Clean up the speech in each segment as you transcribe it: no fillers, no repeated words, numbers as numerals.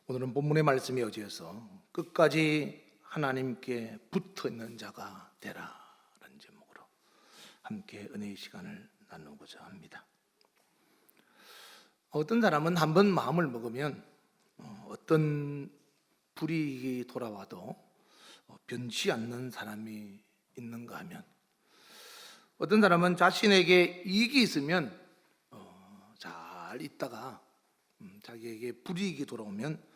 오늘은 본문의 말씀이 어지어서 끝까지 하나님께 붙어 있는 자가 되라라는 제목으로 함께 은혜의 시간을 나누고자 합니다. 어떤 사람은 한번 마음을 먹으면 어떤 불이익이 돌아와도 변치 않는 사람이 있는가 하면, 어떤 사람은 자신에게 이익이 있으면 잘 있다가 자기에게 불이익이 돌아오면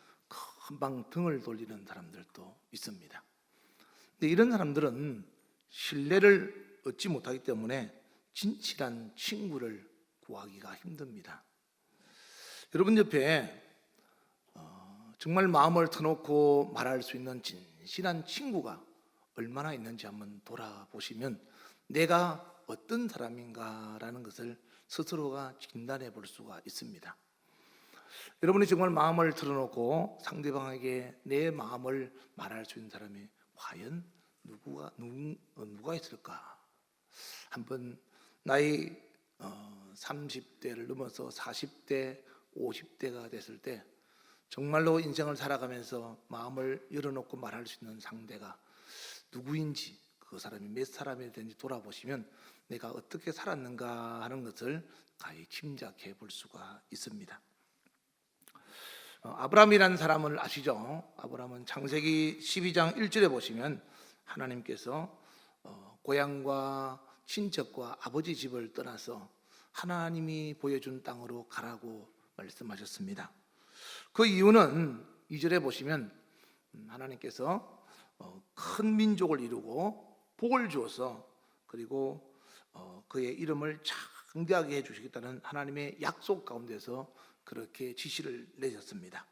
금방 등을 돌리는 사람들도 있습니다. 근데 이런 사람들은 신뢰를 얻지 못하기 때문에 진실한 친구를 구하기가 힘듭니다. 여러분 옆에 정말 마음을 터놓고 말할 수 있는 진실한 친구가 얼마나 있는지 한번 돌아보시면 내가 어떤 사람인가라는 것을 스스로가 진단해 볼 수가 있습니다. 여러분이 정말 마음을 털어놓고 상대방에게 내 마음을 말할 수 있는 사람이 과연 누가 있을까? 한번 나이 30대를 넘어서 40대, 50대가 됐을 때 정말로 인생을 살아가면서 마음을 열어놓고 말할 수 있는 상대가 누구인지, 그 사람이 몇 사람이 되는지 돌아보시면 내가 어떻게 살았는가 하는 것을 가히 짐작해 볼 수가 있습니다. 아브라함이라는 사람을 아시죠? 아브라함은 창세기 12장 1절에 보시면 하나님께서 고향과 친척과 아버지 집을 떠나서 하나님이 보여준 땅으로 가라고 말씀하셨습니다. 그 이유는 2절에 보시면 하나님께서 큰 민족을 이루고 복을 주어서, 그리고 그의 이름을 창대하게 해주시겠다는 하나님의 약속 가운데서 그렇게 지시를 내셨습니다.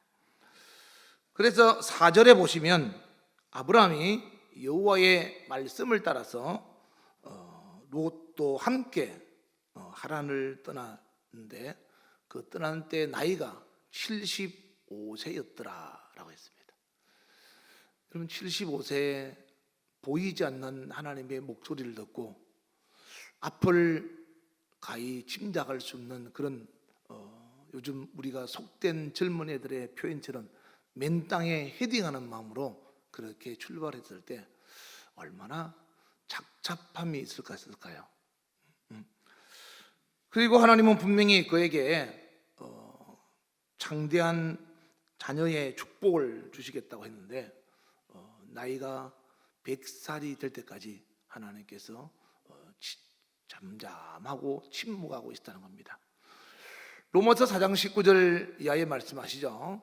그래서 4절에 보시면 아브라함이 여호와의 말씀을 따라서 롯도 함께 하란을 떠났는데 그 떠난 때 나이가 75세였더라라고 했습니다. 여러분, 75세에 보이지 않는 하나님의 목소리를 듣고 앞을 가히 짐작할 수 없는 그런 요즘 우리가 속된 젊은 애들의 표현처럼 맨 땅에 헤딩하는 마음으로 그렇게 출발했을 때 얼마나 착잡함이 있을까요? 그리고 하나님은 분명히 그에게 장대한 자녀의 축복을 주시겠다고 했는데 나이가 100살이 될 때까지 하나님께서 잠잠하고 침묵하고 있다는 겁니다. 로마서 4장 19절 이하의 말씀하시죠.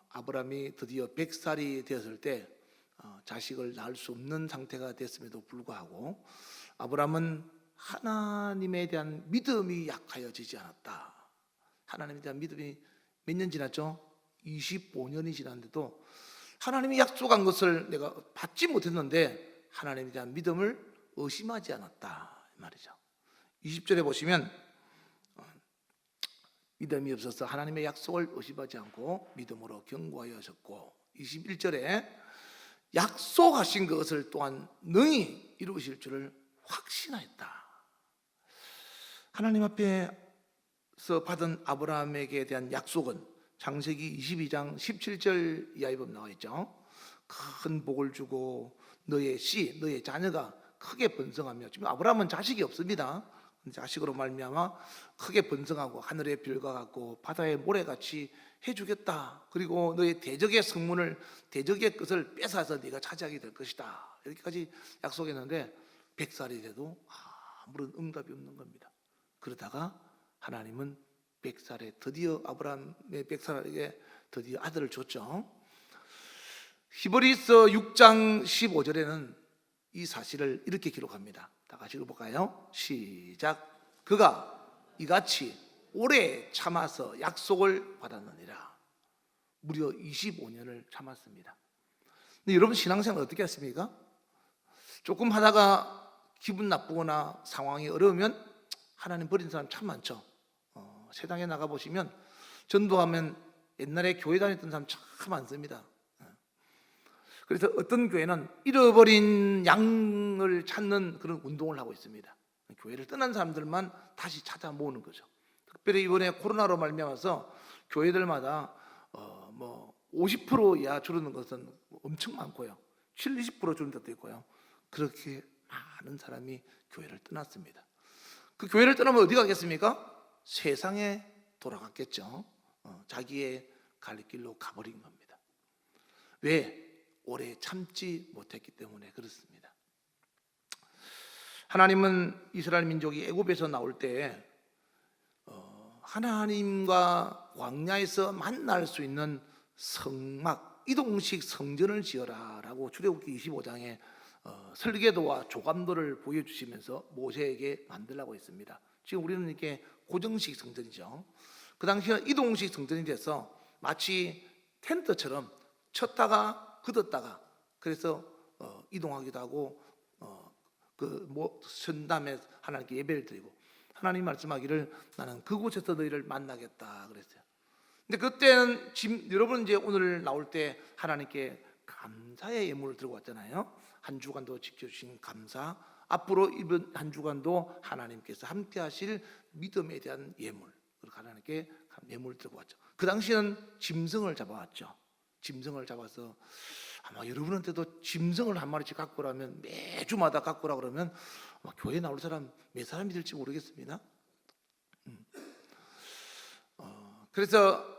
아브라함이 드디어 100살이 되었을 때 자식을 낳을 수 없는 상태가 됐음에도 불구하고 아브라함은 하나님에 대한 믿음이 약하여지지 않았다. 하나님에 대한 믿음이 몇 년 지났죠? 25년이 지났는데도 하나님이 약속한 것을 내가 받지 못했는데 하나님에 대한 믿음을 의심하지 않았다 말이죠. 20절에 보시면 믿음이 없어서 하나님의 약속을 의심하지 않고 믿음으로 견고하여 하셨고, 21절에 약속하신 것을 또한 능히 이루실 줄을 확신하였다. 하나님 앞에서 받은 아브라함에게 대한 약속은 창세기 22장 17절 이하에 보면 나와 있죠. 큰 복을 주고 너의 너의 자녀가 크게 번성하며, 지금 아브라함은 자식이 없습니다. 자식으로 말미암아 크게 번성하고 하늘의 별과 같고 바다의 모래같이 해주겠다. 그리고 너의 대적의 성문을, 대적의 것을 뺏어서 네가 차지하게 될 것이다. 이렇게까지 약속했는데 100살이 돼도 아무런 응답이 없는 겁니다. 그러다가 하나님은 100살에 드디어 아브라함의 100살에게 드디어 아들을 줬죠. 히브리서 6장 15절에는 이 사실을 이렇게 기록합니다. 다 같이 읽어볼까요? 시작. 그가 이같이 오래 참아서 약속을 받았느니라. 무려 25년을 참았습니다. 근데 여러분, 신앙생활 어떻게 했습니까? 조금 하다가 기분 나쁘거나 상황이 어려우면 하나님 버린 사람 참 많죠. 세상에 나가보시면 전도하면 옛날에 교회 다녔던 사람 참 많습니다. 그래서 어떤 교회는 잃어버린 양을 찾는 그런 운동을 하고 있습니다. 교회를 떠난 사람들만 다시 찾아 모으는 거죠. 특별히 이번에 코로나로 말미암아서 교회들마다 50% 이하 줄어든 것은 엄청 많고요. 70% 줄은 것도 있고요. 그렇게 많은 사람이 교회를 떠났습니다. 그 교회를 떠나면 어디 가겠습니까? 세상에 돌아갔겠죠. 자기의 갈 길로 가버린 겁니다. 왜? 오래 참지 못했기 때문에 그렇습니다. 하나님은 이스라엘 민족이 애굽에서 나올 때 하나님과 광야에서 만날 수 있는 성막, 이동식 성전을 지어라 라고 출애굽기 25장에 설계도와 조감도를 보여주시면서 모세에게 만들라고 했습니다. 지금 우리는 이렇게 고정식 성전이죠. 그 당시에는 이동식 성전이 돼서 마치 텐트처럼 쳤다가 걷었다가, 그래서 이동하기도 하고 선 다음에 하나님께 예배를 드리고, 하나님 말씀하기를 나는 그곳에서 너희를 만나겠다 그랬어요. 근데 그때는 지금 여러분 이제 오늘 나올 때 하나님께 감사의 예물을 들고 왔잖아요. 한 주간도 지켜주신 감사, 앞으로 이번 한 주간도 하나님께서 함께 하실 믿음에 대한 예물, 그렇게 하나님께 예물을 들고 왔죠. 그 당시에는 짐승을 잡아왔죠. 짐승을 잡아서 아마 여러분한테도 짐승을 한 마리씩 갖고 오라면, 매주마다 갖고 오라 그러면 아마 교회에 나올 사람 몇 사람이 될지 모르겠습니다. 그래서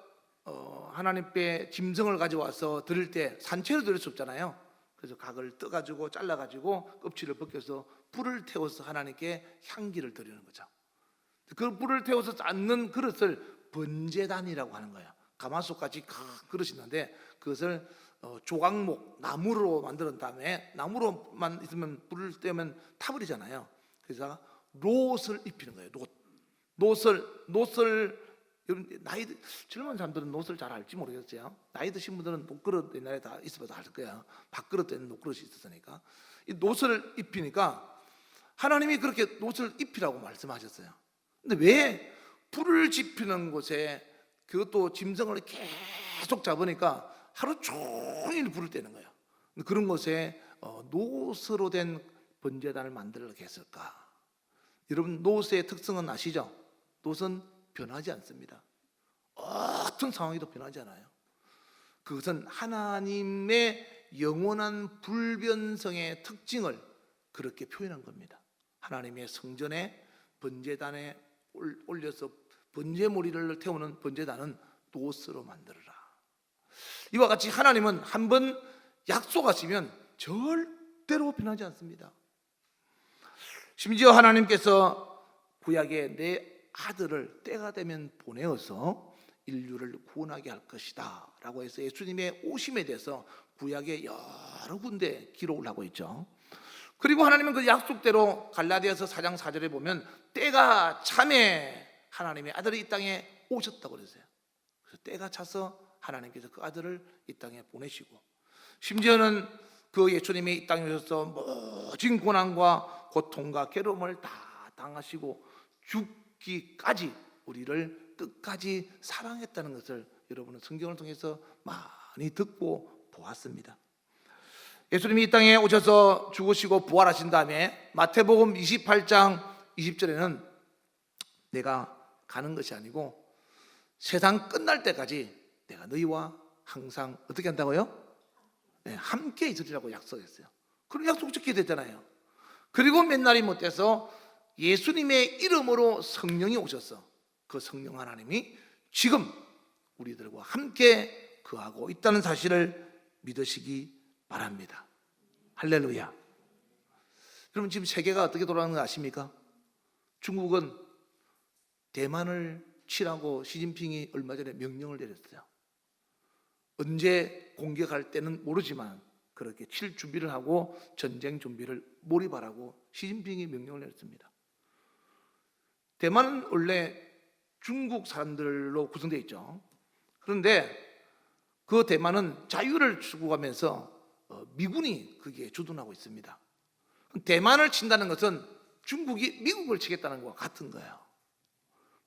하나님께 짐승을 가져와서 드릴 때 산채로 드릴 수 없잖아요. 그래서 각을 떠가지고 잘라가지고 껍질을 벗겨서 불을 태워서 하나님께 향기를 드리는 거죠. 그 불을 태워서 쌓는 그릇을 번제단이라고 하는 거예요. 가마솥까지 그릇이 있는데 그것을 조각목, 나무로 만든 다음에, 나무로만 있으면 불을 떼면 타버리잖아요. 그래서 롯을 입히는 거예요. 롯을 나이 젊은 사람들은 롯을 잘 알지 모르겠어요. 나이 드신 분들은 녹그릇 옛날에 다 있어봐도 알 거야. 밥그릇에는 녹그릇이 있었으니까. 이 롯을 입히니까 하나님이 그렇게 롯을 입히라고 말씀하셨어요. 근데 왜 불을 지피는 곳에, 그것도 짐승을 계속 잡으니까 하루 종일 불을 떼는 거예요. 그런 곳에 놋으로 된 번제단을 만들게 했을까? 여러분, 놋의 특성은 아시죠? 놋은 변하지 않습니다. 어떤 상황에도 변하지 않아요. 그것은 하나님의 영원한 불변성의 특징을 그렇게 표현한 겁니다. 하나님의 성전에 번제단에 올려서 번제무리를 태우는 번제단은 놋으로 만들어라. 이와 같이 하나님은 한번 약속하시면 절대로 변하지 않습니다. 심지어 하나님께서 구약에 내 아들을 때가 되면 보내어서 인류를 구원하게 할 것이다 라고 해서 예수님의 오심에 대해서 구약에 여러 군데 기록을 하고 있죠. 그리고 하나님은 그 약속대로 갈라디아서 4장 4절에 보면 때가 차매 하나님의 아들이 이 땅에 오셨다고 그랬어요. 그래서 때가 차서 하나님께서 그 아들을 이 땅에 보내시고, 심지어는 그 예수님이 이 땅에 오셔서 모진 고난과 고통과 괴로움을 다 당하시고 죽기까지 우리를 끝까지 사랑했다는 것을 여러분은 성경을 통해서 많이 듣고 보았습니다. 예수님이 이 땅에 오셔서 죽으시고 부활하신 다음에 마태복음 28장 20절에는 내가 가는 것이 아니고 세상 끝날 때까지 내가 너희와 항상 어떻게 한다고요? 네, 함께 있으리라고 약속했어요. 그럼 약속 지키게 됐잖아요. 그리고 몇 날이 못 돼서 예수님의 이름으로 성령이 오셔서 그 성령 하나님이 지금 우리들과 함께 거하고 있다는 사실을 믿으시기 바랍니다. 할렐루야. 그러면 지금 세계가 어떻게 돌아가는 거 아십니까? 중국은 대만을 치라고 시진핑이 얼마 전에 명령을 내렸어요. 언제 공격할 때는 모르지만 그렇게 칠 준비를 하고 전쟁 준비를 몰입하라고 시진핑이 명령을 내렸습니다. 대만은 원래 중국 사람들로 구성되어 있죠. 그런데 그 대만은 자유를 추구하면서 미군이 그게 주둔하고 있습니다. 대만을 친다는 것은 중국이 미국을 치겠다는 것과 같은 거예요.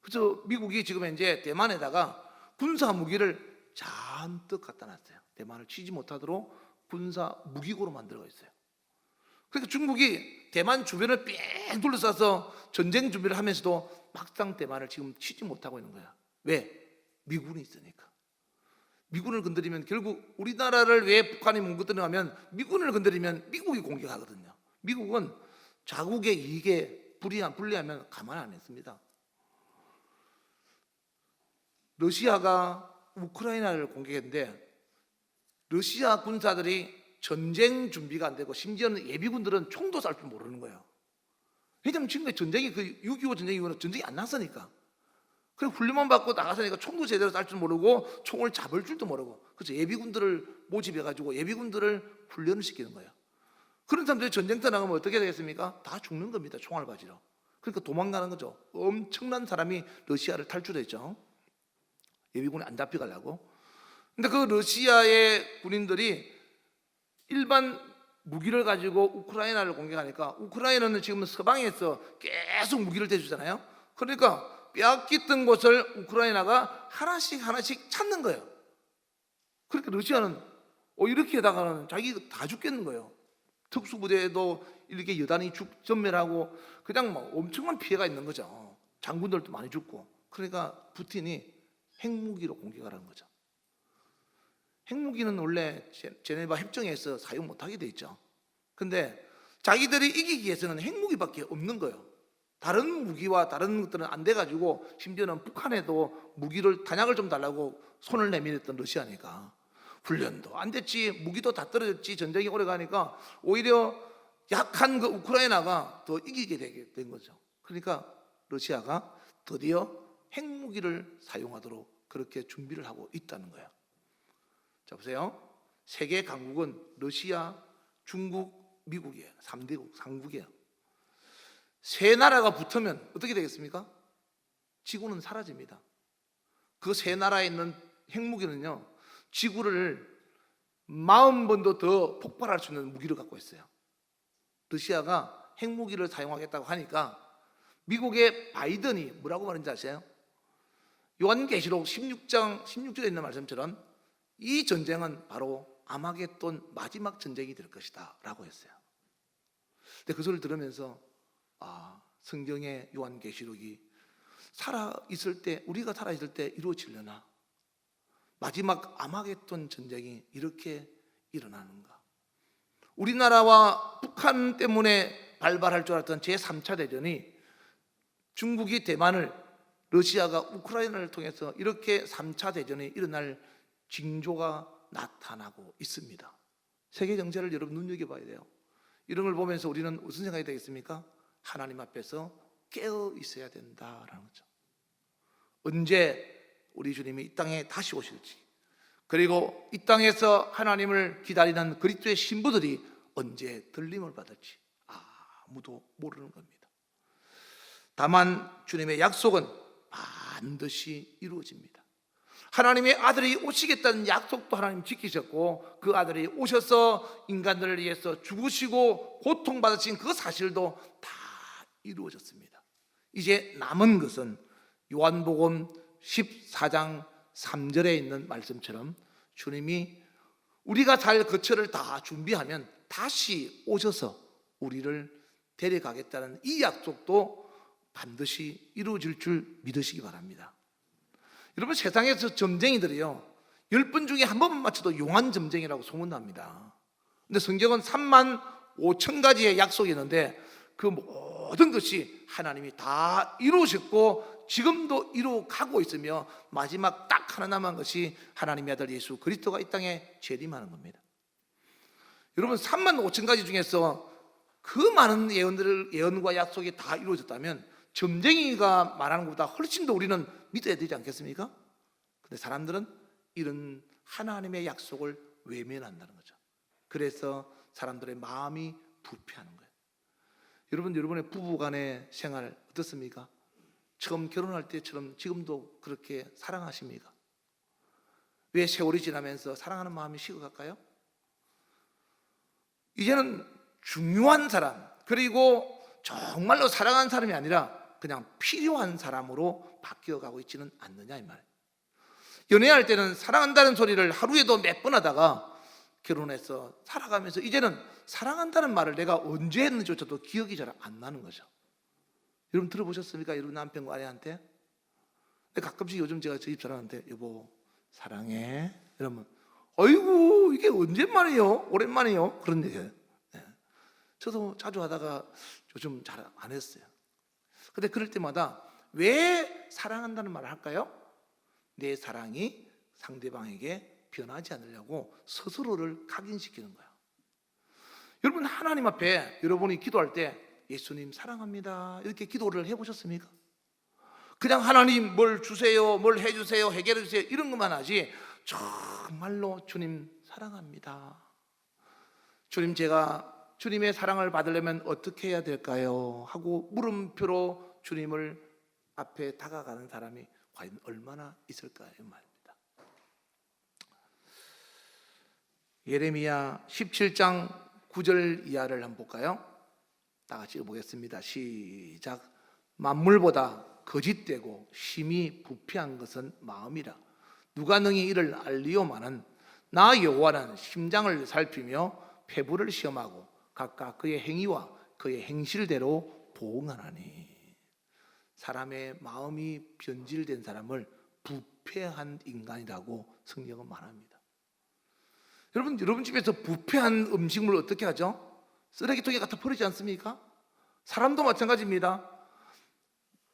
그래서 미국이 지금 현재 대만에다가 군사 무기를 잔뜩 갖다 놨어요. 대만을 치지 못하도록 군사 무기고로 만들어 있어요. 그러니까 중국이 대만 주변을 뺑 둘러싸서 전쟁 준비를 하면서도 막상 대만을 지금 치지 못하고 있는 거야. 왜? 미군이 있으니까. 미군을 건드리면 결국 우리나라를 왜 북한이 못 건드리냐면 미군을 건드리면 미국이 공격하거든요. 미국은 자국의 이익에 불리하면 가만 안 했습니다. 러시아가 우크라이나를 공격했는데 러시아 군사들이 전쟁 준비가 안 되고 심지어는 예비군들은 총도 쌀 줄 모르는 거예요. 왜냐하면 지금까지 전쟁이 6.25 전쟁 이후는 전쟁이 안 났으니까. 그래 훈련만 받고 나가서니까 총도 제대로 쌀 줄 모르고 총을 잡을 줄도 모르고, 그래서 예비군들을 모집해가지고 예비군들을 훈련을 시키는 거예요. 그런 사람들이 전쟁터 나가면 어떻게 되겠습니까? 다 죽는 겁니다. 총알 바지로. 그러니까 도망가는 거죠. 엄청난 사람이 러시아를 탈출했죠. 예비군이 안 잡혀가려고. 근데 그 러시아의 군인들이 일반 무기를 가지고 우크라이나를 공격하니까 우크라이나는 지금 서방에서 계속 무기를 대주잖아요. 그러니까 빼앗겼던 곳을 우크라이나가 하나씩 찾는 거예요. 그러니까 러시아는 이렇게 하다가는 자기가 다 죽겠는 거예요. 특수부대도 이렇게 여단이 전멸하고 그냥 뭐 엄청난 피해가 있는 거죠. 장군들도 많이 죽고. 그러니까 푸틴이 핵무기로 공격하라는 거죠. 핵무기는 원래 제네바 협정에서 사용 못하게 돼 있죠. 근데 자기들이 이기기 위해서는 핵무기밖에 없는 거예요. 다른 무기와 다른 것들은 안 돼가지고 심지어는 북한에도 무기를 단약을 좀 달라고 손을 내밀었던 러시아니까 훈련도 안 됐지, 무기도 다 떨어졌지, 전쟁이 오래 가니까 오히려 약한 그 우크라이나가 더 이기게 되게 된 거죠. 그러니까 러시아가 드디어 핵무기를 사용하도록 그렇게 준비를 하고 있다는 거예요. 자 보세요. 세계 강국은 러시아, 중국, 미국이에요. 3대국, 3국이에요. 세 나라가 붙으면 어떻게 되겠습니까? 지구는 사라집니다. 그 세 나라에 있는 핵무기는요, 지구를 40번도 더 폭발할 수 있는 무기를 갖고 있어요. 러시아가 핵무기를 사용하겠다고 하니까 미국의 바이든이 뭐라고 말했는지 아세요? 요한계시록 16절에 있는 말씀처럼 이 전쟁은 바로 아마겟돈 마지막 전쟁이 될 것이다 라고 했어요. 근데 그 소리를 들으면서 성경의 요한계시록이 살아있을 때, 우리가 살아있을 때 이루어지려나? 마지막 아마겟돈 전쟁이 이렇게 일어나는가? 우리나라와 북한 때문에 발발할 줄 알았던 제3차 대전이 중국이 대만을, 러시아가 우크라이나를 통해서 이렇게 3차 대전이 일어날 징조가 나타나고 있습니다. 세계 정세를 여러분 눈여겨봐야 돼요. 이런 걸 보면서 우리는 무슨 생각이 되겠습니까? 하나님 앞에서 깨어 있어야 된다라는 거죠. 언제 우리 주님이 이 땅에 다시 오실지, 그리고 이 땅에서 하나님을 기다리는 그리스도의 신부들이 언제 들림을 받을지 아무도 모르는 겁니다. 다만 주님의 약속은 반드시 이루어집니다. 하나님의 아들이 오시겠다는 약속도 하나님 지키셨고, 그 아들이 오셔서 인간들을 위해서 죽으시고 고통받으신 그 사실도 다 이루어졌습니다. 이제 남은 것은 요한복음 14장 3절에 있는 말씀처럼 주님이 우리가 잘 거처를 다 준비하면 다시 오셔서 우리를 데려가겠다는 이 약속도 반드시 이루어질 줄 믿으시기 바랍니다. 여러분, 세상에서 점쟁이들이요 10번 중에 한 번만 맞춰도 용한 점쟁이라고 소문납니다. 근데 성경은 3만 5천 가지의 약속이 있는데 그 모든 것이 하나님이 다 이루셨고 지금도 이루어가고 있으며 마지막 딱 하나 남은 것이 하나님의 아들 예수 그리스도가 이 땅에 재림하는 겁니다. 여러분, 3만 5천 가지 중에서 그 많은 예언과 약속이 다 이루어졌다면 점쟁이가 말하는 것보다 훨씬 더 우리는 믿어야 되지 않겠습니까? 근데 사람들은 이런 하나님의 약속을 외면한다는 거죠. 그래서 사람들의 마음이 부패하는 거예요. 여러분, 여러분의 부부간의 생활 어떻습니까? 처음 결혼할 때처럼 지금도 그렇게 사랑하십니까? 왜 세월이 지나면서 사랑하는 마음이 식어갈까요? 이제는 중요한 사람, 그리고 정말로 사랑하는 사람이 아니라 그냥 필요한 사람으로 바뀌어가고 있지는 않느냐 이 말. 연애할 때는 사랑한다는 소리를 하루에도 몇 번 하다가 결혼해서 살아가면서 이제는 사랑한다는 말을 내가 언제 했는지조차도 기억이 잘 안 나는 거죠. 여러분 들어보셨습니까? 여러분 남편과 아내한테? 가끔씩 요즘 제가 저희 집사람한테 여보 사랑해 여러분, 어이구 이게 언제만이에요? 오랜만이에요? 그런 얘기예요. 네. 저도 자주 하다가 요즘 잘 안 했어요. 근데 그럴 때마다 왜 사랑한다는 말을 할까요? 내 사랑이 상대방에게 변하지 않으려고 스스로를 각인시키는 거예요. 여러분, 하나님 앞에 여러분이 기도할 때 예수님 사랑합니다 이렇게 기도를 해보셨습니까? 그냥 하나님 뭘 주세요, 뭘 해주세요, 해결해 주세요 이런 것만 하지 정말로 주님 사랑합니다, 주님 제가 주님의 사랑을 받으려면 어떻게 해야 될까요? 하고 물음표로 주님을 앞에 다가가는 사람이 과연 얼마나 있을까요? 말입니다. 예레미야 17장 9절 이하를 한번 볼까요? 다 같이 보겠습니다. 시작. 만물보다 거짓되고 심히 부패한 것은 마음이라. 누가 능히 이를 알리오마는 나 여호와는 심장을 살피며 폐부를 시험하고 각각 그의 행위와 그의 행실대로 보응하나니. 사람의 마음이 변질된 사람을 부패한 인간이라고 성경은 말합니다. 여러분 집에서 부패한 음식물을 어떻게 하죠? 쓰레기통에 갖다 버리지 않습니까? 사람도 마찬가지입니다.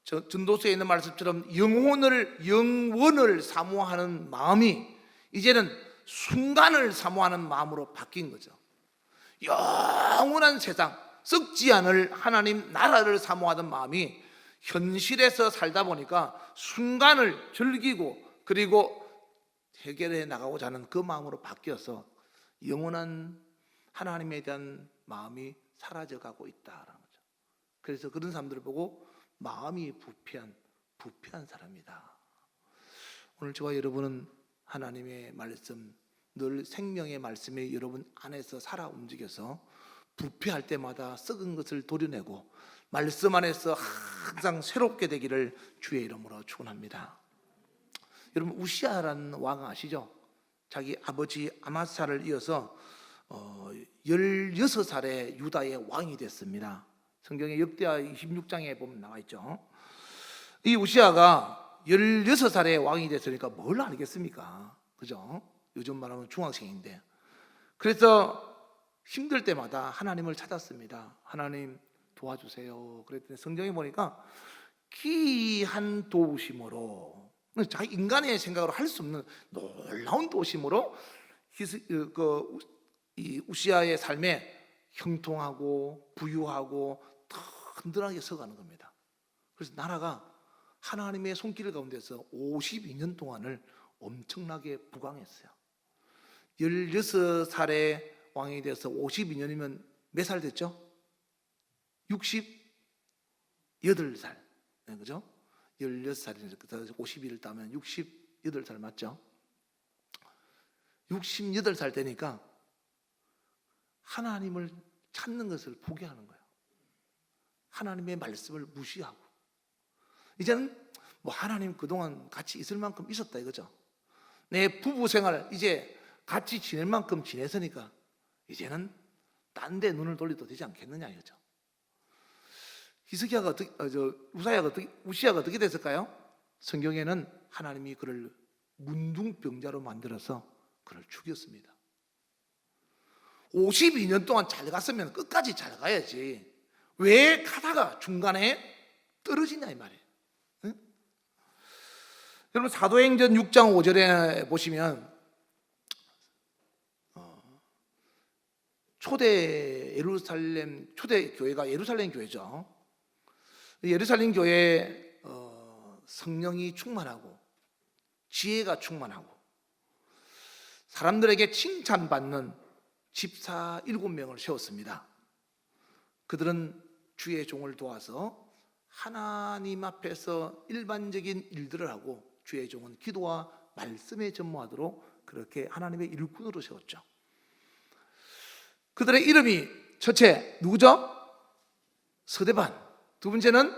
전도서에 있는 말씀처럼 영원을 사모하는 마음이 이제는 순간을 사모하는 마음으로 바뀐 거죠. 영원한 세상, 썩지 않을 하나님 나라를 사모하던 마음이 현실에서 살다 보니까 순간을 즐기고 그리고 해결해 나가고자 하는 그 마음으로 바뀌어서 영원한 하나님에 대한 마음이 사라져가고 있다라는 거죠. 그래서 그런 사람들을 보고 마음이 부패한 사람이다. 오늘 저와 여러분은 하나님의 말씀, 늘 생명의 말씀이 여러분 안에서 살아 움직여서 부패할 때마다 썩은 것을 도려내고 말씀 안에서 항상 새롭게 되기를 주의 이름으로 축원합니다. 여러분, 우시아라는 왕 아시죠? 자기 아버지 아마사를 이어서 16살에 유다의 왕이 됐습니다. 성경의 역대하 26장에 보면 나와 있죠. 이 우시아가 16살에 왕이 됐으니까 뭘 알겠습니까? 그죠? 요즘 말하면 중학생인데. 그래서 힘들 때마다 하나님을 찾았습니다. 하나님 도와주세요. 그랬더니 성경에 보니까 귀한 도우심으로, 자기 인간의 생각으로 할 수 없는 놀라운 도우심으로 이 우시아의 삶에 형통하고 부유하고 든든하게 서가는 겁니다. 그래서 나라가 하나님의 손길 가운데서 52년 동안을 엄청나게 부강했어요. 16살에 왕이 돼서 52년이면 몇 살 됐죠? 68살. 네, 그죠? 16살이니까 51을 따면 68살 맞죠? 68살 되니까 하나님을 찾는 것을 포기하는 거예요. 하나님의 말씀을 무시하고. 이제는 뭐 하나님 그동안 같이 있을 만큼 있었다 이거죠. 내 부부 생활 이제 같이 지낼 만큼 지냈으니까 이제는 딴 데 눈을 돌려도 되지 않겠느냐 이거죠. 우시아가 어떻게 됐을까요? 성경에는 하나님이 그를 문둥병자로 만들어서 그를 죽였습니다. 52년 동안 잘 갔으면 끝까지 잘 가야지. 왜 가다가 중간에 떨어지냐 이 말이에요. 응? 여러분, 사도행전 6장 5절에 보시면 초대 교회가 예루살렘 교회죠. 예루살렘 교회에 성령이 충만하고 지혜가 충만하고 사람들에게 칭찬받는 집사 7명을 세웠습니다. 그들은 주의 종을 도와서 하나님 앞에서 일반적인 일들을 하고 주의 종은 기도와 말씀에 전무하도록 그렇게 하나님의 일꾼으로 세웠죠. 그들의 이름이 첫째 누구죠? 서대반, 두 번째는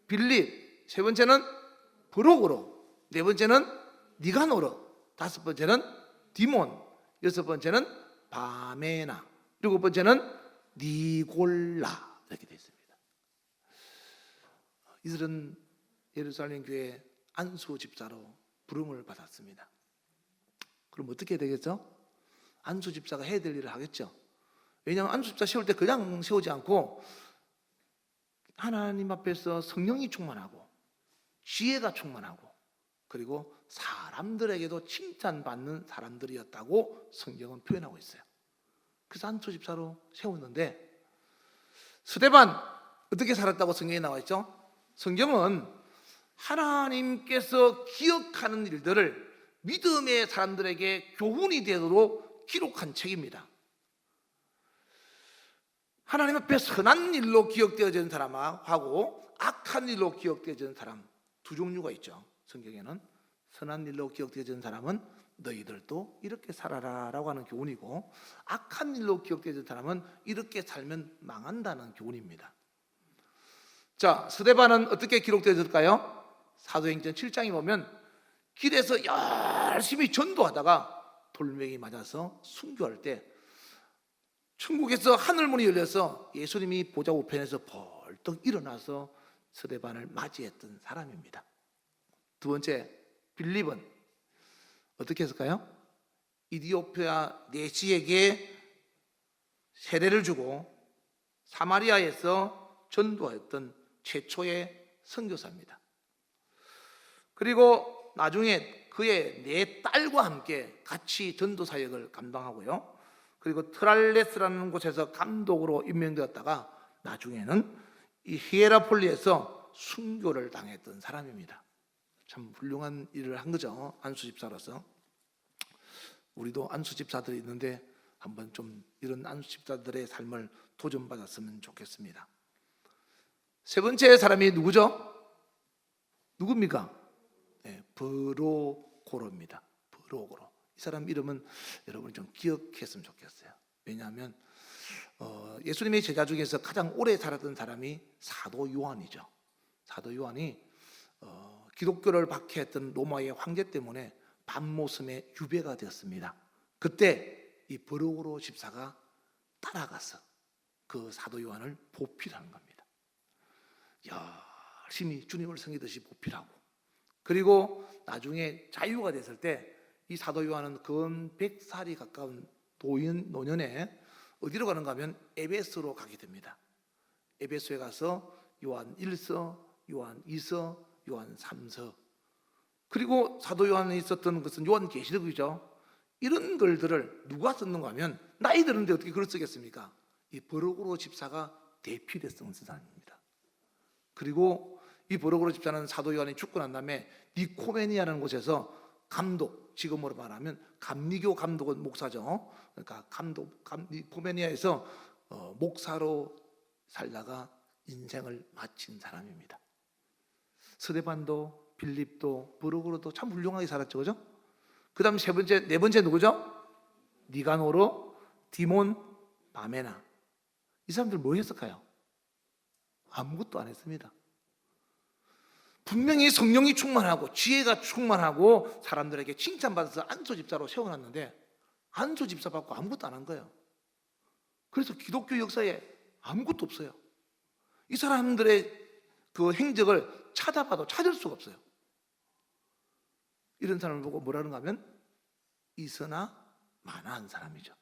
빌립, 세 번째는 브로고로, 네 번째는 니가노르, 다섯 번째는 디몬, 여섯 번째는 바메나, 일곱 번째는 니골라 이렇게 되어 있습니다. 이들은 예루살렘 교회 안수 집사로 부름을 받았습니다. 그럼 어떻게 되겠죠? 안수 집사가 해야 될 일을 하겠죠. 왜냐하면 안수 집사 세울 때 그냥 세우지 않고 하나님 앞에서 성령이 충만하고 지혜가 충만하고 그리고 사람들에게도 칭찬받는 사람들이었다고 성경은 표현하고 있어요. 그래서 안수 집사로 세웠는데 스데반 어떻게 살았다고 성경에 나와 있죠? 성경은 하나님께서 기억하는 일들을 믿음의 사람들에게 교훈이 되도록 기록한 책입니다. 하나님 앞에 선한 일로 기억되어지는 사람하고 악한 일로 되어지는 사람 두 종류가 있죠. 성경에는 선한 일로 기억되어지는 사람은 너희들도 이렇게 살아라 라고 하는 교훈이고, 악한 일로 기억되어지는 사람은 이렇게 살면 망한다는 교훈입니다. 자, 스데반은 어떻게 기록되어질까요? 사도행전 7장에 보면 길에서 열심히 전도하다가 돌멩이 맞아서 순교할 때 천국에서 하늘문이 열려서 예수님이 보좌 우편에서 벌떡 일어나서 스데반을 맞이했던 사람입니다. 두 번째, 빌립은 어떻게 했을까요? 이디오피아 내시에게 세례를 주고 사마리아에서 전도하였던 최초의 선교사입니다. 그리고 나중에 그의 네 딸과 함께 같이 전도 사역을 감당하고요. 그리고 트랄레스라는 곳에서 감독으로 임명되었다가 나중에는 이 히에라폴리에서 순교를 당했던 사람입니다. 참 훌륭한 일을 한 거죠. 안수집사로서. 우리도 안수집사들이 있는데 한번 좀 이런 안수집사들의 삶을 도전받았으면 좋겠습니다. 세 번째 사람이 누구죠? 누굽니까? 네, 브로고로입니다. 브로고로. 이 사람 이름은 여러분이 좀 기억했으면 좋겠어요. 왜냐하면 예수님의 제자 중에서 가장 오래 살았던 사람이 사도 요한이죠. 사도 요한이 기독교를 박해했던 로마의 황제 때문에 밤모섬에 유배가 되었습니다. 그때 이 브로고로 집사가 따라가서 그 사도 요한을 보필하는 겁니다. 열심히 주님을 섬기듯이 보필하고, 그리고 나중에 자유가 됐을 때 이 사도 요한은 근 100살이 가까운 노년에 어디로 가는가 하면 에베소로 가게 됩니다. 에베소에 가서 요한 1서, 요한 2서, 요한 3서, 그리고 사도 요한에 있었던 것은 요한계시록이죠. 이런 글들을 누가 썼는가 하면 나이 드는데 어떻게 글을 쓰겠습니까? 이 버르고로 집사가 대필해 쓴 사람입니다. 그리고 이 버르고로 집사는 사도 요한이 죽고 난 다음에 니코메니아라는 곳에서 감독, 지금으로 말하면 감리교 감독은 목사죠. 그러니까 니코메니아에서 목사로 살다가 인생을 마친 사람입니다. 스데반도 빌립도 브로고로도 참 훌륭하게 살았죠, 그죠? 그 다음 네 번째 누구죠? 니가노로, 디몬, 바메나. 이 사람들 뭐 했을까요? 아무것도 안 했습니다. 분명히 성령이 충만하고 지혜가 충만하고 사람들에게 칭찬받아서 안수 집사로 세워놨는데 안수 집사 받고 아무것도 안 한 거예요. 그래서 기독교 역사에 아무것도 없어요. 이 사람들의 그 행적을 찾아봐도 찾을 수가 없어요. 이런 사람을 보고 뭐라는가 하면 있으나 만한 사람이죠.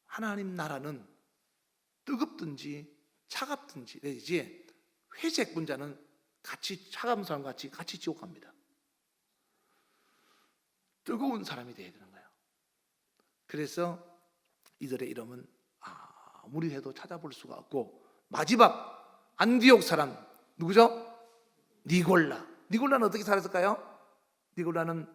하나님 나라는 뜨겁든지 차갑든지 내지 회색 분자는 같이 차가운 사람 같이 지옥 갑니다. 뜨거운 사람이 되어야 되는 거예요. 그래서 이들의 이름은 아무리 해도 찾아볼 수가 없고, 마지막 안디옥 사람 누구죠? 니골라는 어떻게 살았을까요? 니골라는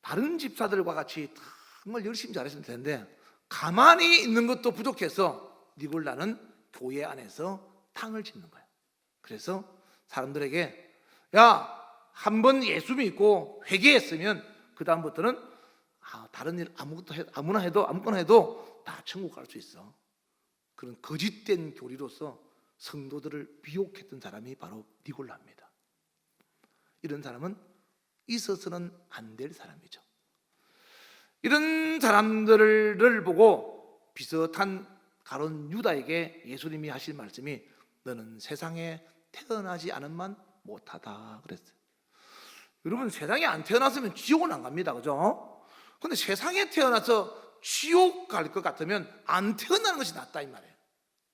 다른 집사들과 같이 정말 열심히 잘했을 텐데 가만히 있는 것도 부족해서 니골라는 교회 안에서 탕을 짓는 거예요. 그래서 사람들에게 한 번 예수 믿고 회개했으면 그 다음부터는 다른 일 아무거나 해도 다 천국 갈 수 있어. 그런 거짓된 교리로서 성도들을 미혹했던 사람이 바로 니골라입니다. 이런 사람은 있어서는 안 될 사람이죠. 이런 사람들을 보고 비슷한 가론 유다에게 예수님이 하실 말씀이 너는 세상에 태어나지 않은만 못하다 그랬어요. 여러분 세상에 안 태어났으면 지옥은 안 갑니다. 그죠? 근데 세상에 태어나서 지옥 갈 것 같으면 안 태어나는 것이 낫다 이 말이에요.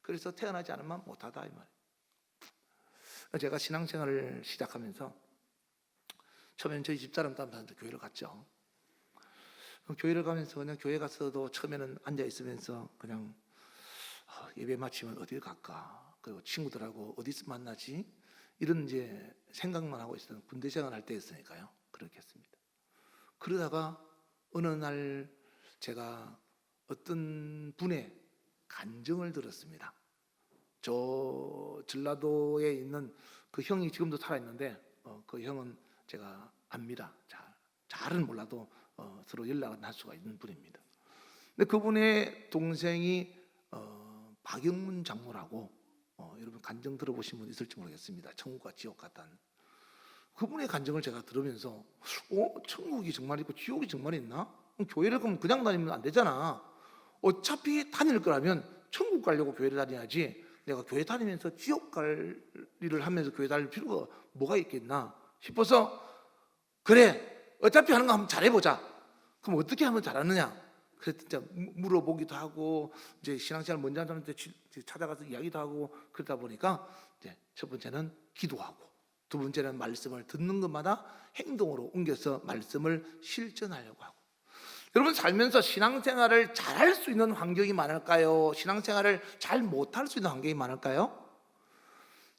그래서 태어나지 않으면 못하다 이 말이에요. 제가 신앙생활을 시작하면서 처음에는 저희 집사람 따라서 교회를 갔죠. 교회를 가면서 그냥 교회 가서도 처음에는 앉아 있으면서 그냥 예배 마치면 어디를 갈까, 그리고 친구들하고 어디서 만나지, 이런 이제 생각만 하고 있었던 군대 생활할 때였으니까요. 그렇게 했습니다. 그러다가 어느 날 제가 어떤 분의 간증을 들었습니다. 저 전라도에 있는 그 형이 지금도 살아있는데 그 형은 제가 압니다. 잘은 몰라도 서로 연락을 할 수가 있는 분입니다. 근데 그분의 동생이 박영문 장로라고, 여러분 간증 들어보신 분 있을지 모르겠습니다. 천국과 지옥 같다는 그분의 간증을 제가 들으면서 천국이 정말 있고 지옥이 정말 있나? 그럼 교회를 그냥 다니면 안 되잖아. 어차피 다닐 거라면 천국 가려고 교회를 다녀야지, 내가 교회 다니면서 지옥 갈 일을 하면서 교회 다닐 필요가 뭐가 있겠나 싶어서, 그래 어차피 하는 거 한번 잘해보자. 그럼 어떻게 하면 잘하느냐? 그래서 진짜 물어보기도 하고, 이제 신앙생활 먼저 하는 사람한테 찾아가서 이야기도 하고, 그러다 보니까 이제 첫 번째는 기도하고, 두 번째는 말씀을 듣는 것마다 행동으로 옮겨서 말씀을 실천하려고 하고. 여러분 살면서 신앙생활을 잘할 수 있는 환경이 많을까요? 신앙생활을 잘 못할 수 있는 환경이 많을까요?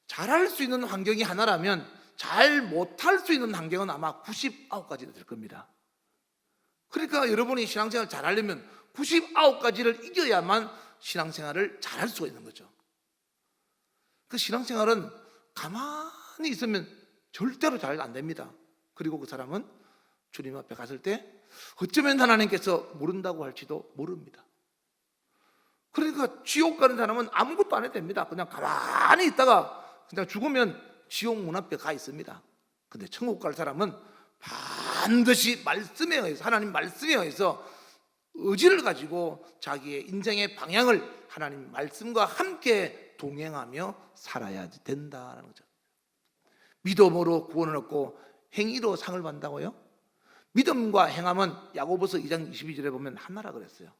잘할 수 있는 환경이 하나라면 잘 못할 수 있는 환경은 아마 99가지가 될 겁니다. 그러니까 여러분이 신앙생활을 잘하려면 99가지를 이겨야만 신앙생활을 잘할 수가 있는 거죠. 그 신앙생활은 가만히 있으면 절대로 잘 안 됩니다. 그리고 그 사람은 주님 앞에 갔을 때 어쩌면 하나님께서 모른다고 할지도 모릅니다. 그러니까 지옥 가는 사람은 아무것도 안 해도 됩니다. 그냥 가만히 있다가 그냥 죽으면 지옥 문 앞에 가 있습니다. 근데 천국 갈 사람은 반드시 말씀에 의해서, 하나님 말씀에 의해서 의지를 가지고 자기의 인생의 방향을 하나님 말씀과 함께 동행하며 살아야 된다는 거죠. 믿음으로 구원을 얻고 행위로 상을 받는다고요? 믿음과 행함은 야고보서 2장 22절에 보면 하나라 그랬어요.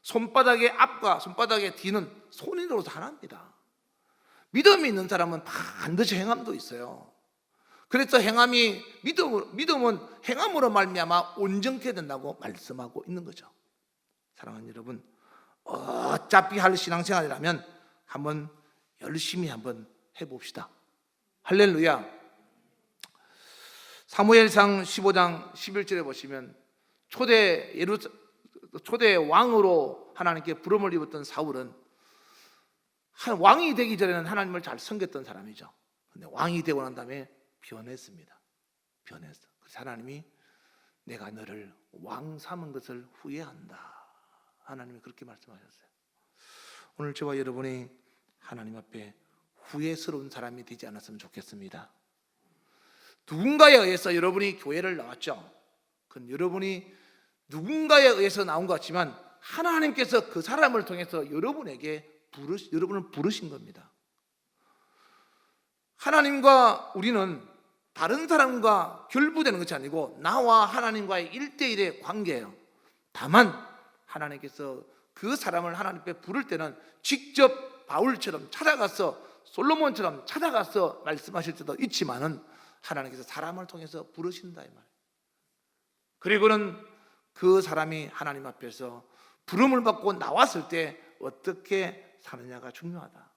손바닥의 앞과 손바닥의 뒤는 손인으로서 하나입니다. 믿음이 있는 사람은 반드시 행함도 있어요. 그래서 믿음은 행함으로 말미암아 온전케 된다고 말씀하고 있는 거죠. 사랑하는 여러분, 어차피 할 신앙생활이라면 한번 열심히 한번 해봅시다. 할렐루야. 사무엘상 15장 11절에 보시면 초대 왕으로 하나님께 부름을 입었던 사울은 왕이 되기 전에는 하나님을 잘 섬겼던 사람이죠. 근데 왕이 되고 난 다음에 변했습니다. 변했어. 그래서 하나님이 내가 너를 왕 삼은 것을 후회한다. 하나님이 그렇게 말씀하셨어요. 오늘 저와 여러분이 하나님 앞에 후회스러운 사람이 되지 않았으면 좋겠습니다. 누군가에 의해서 여러분이 교회를 나왔죠. 그건 여러분이 누군가에 의해서 나온 것 같지만 하나님께서 그 사람을 통해서 여러분을 부르신 겁니다. 하나님과 우리는 다른 사람과 결부되는 것이 아니고 나와 하나님과의 1대1의 관계예요. 다만 하나님께서 그 사람을 하나님 앞에 부를 때는 직접 바울처럼 찾아가서, 솔로몬처럼 찾아가서 말씀하실 때도 있지만은 하나님께서 사람을 통해서 부르신다 이 말이에요. 그리고는 그 사람이 하나님 앞에서 부름을 받고 나왔을 때 어떻게 사느냐가 중요하다.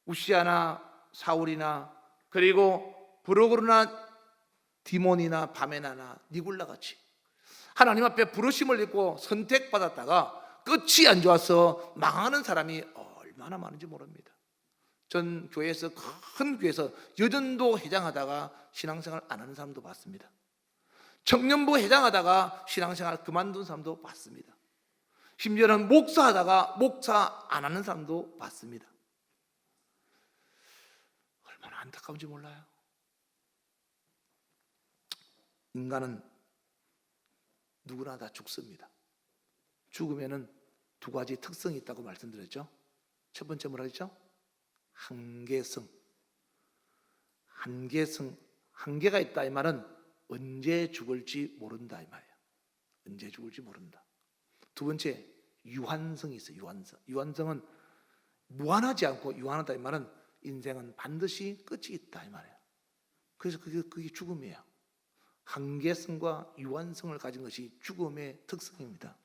우시아나 사울이나 그리고 브로그르나 디몬이나 바메나나 니굴라 같이 하나님 앞에 부르심을 입고 선택받았다가 끝이 안 좋아서 망하는 사람이 얼마나 많은지 모릅니다. 전 교회에서, 큰 교회에서 여전도 회장하다가 신앙생활 안 하는 사람도 봤습니다. 청년부 회장하다가 신앙생활 그만둔 사람도 봤습니다. 심지어는 목사하다가 목사 안 하는 사람도 봤습니다. 얼마나 안타까운지 몰라요. 인간은 누구나 다 죽습니다. 죽으면은 두 가지 특성이 있다고 말씀드렸죠. 첫 번째 뭐라 했죠? 한계가 있다 이 말은 언제 죽을지 모른다 이 말이에요. 언제 죽을지 모른다. 두 번째, 유한성이 있어요. 유한성은 무한하지 않고 유한하다 이 말은 인생은 반드시 끝이 있다 이 말이에요. 그래서 그게 죽음이에요. 한계성과 유한성을 가진 것이 죽음의 특성입니다.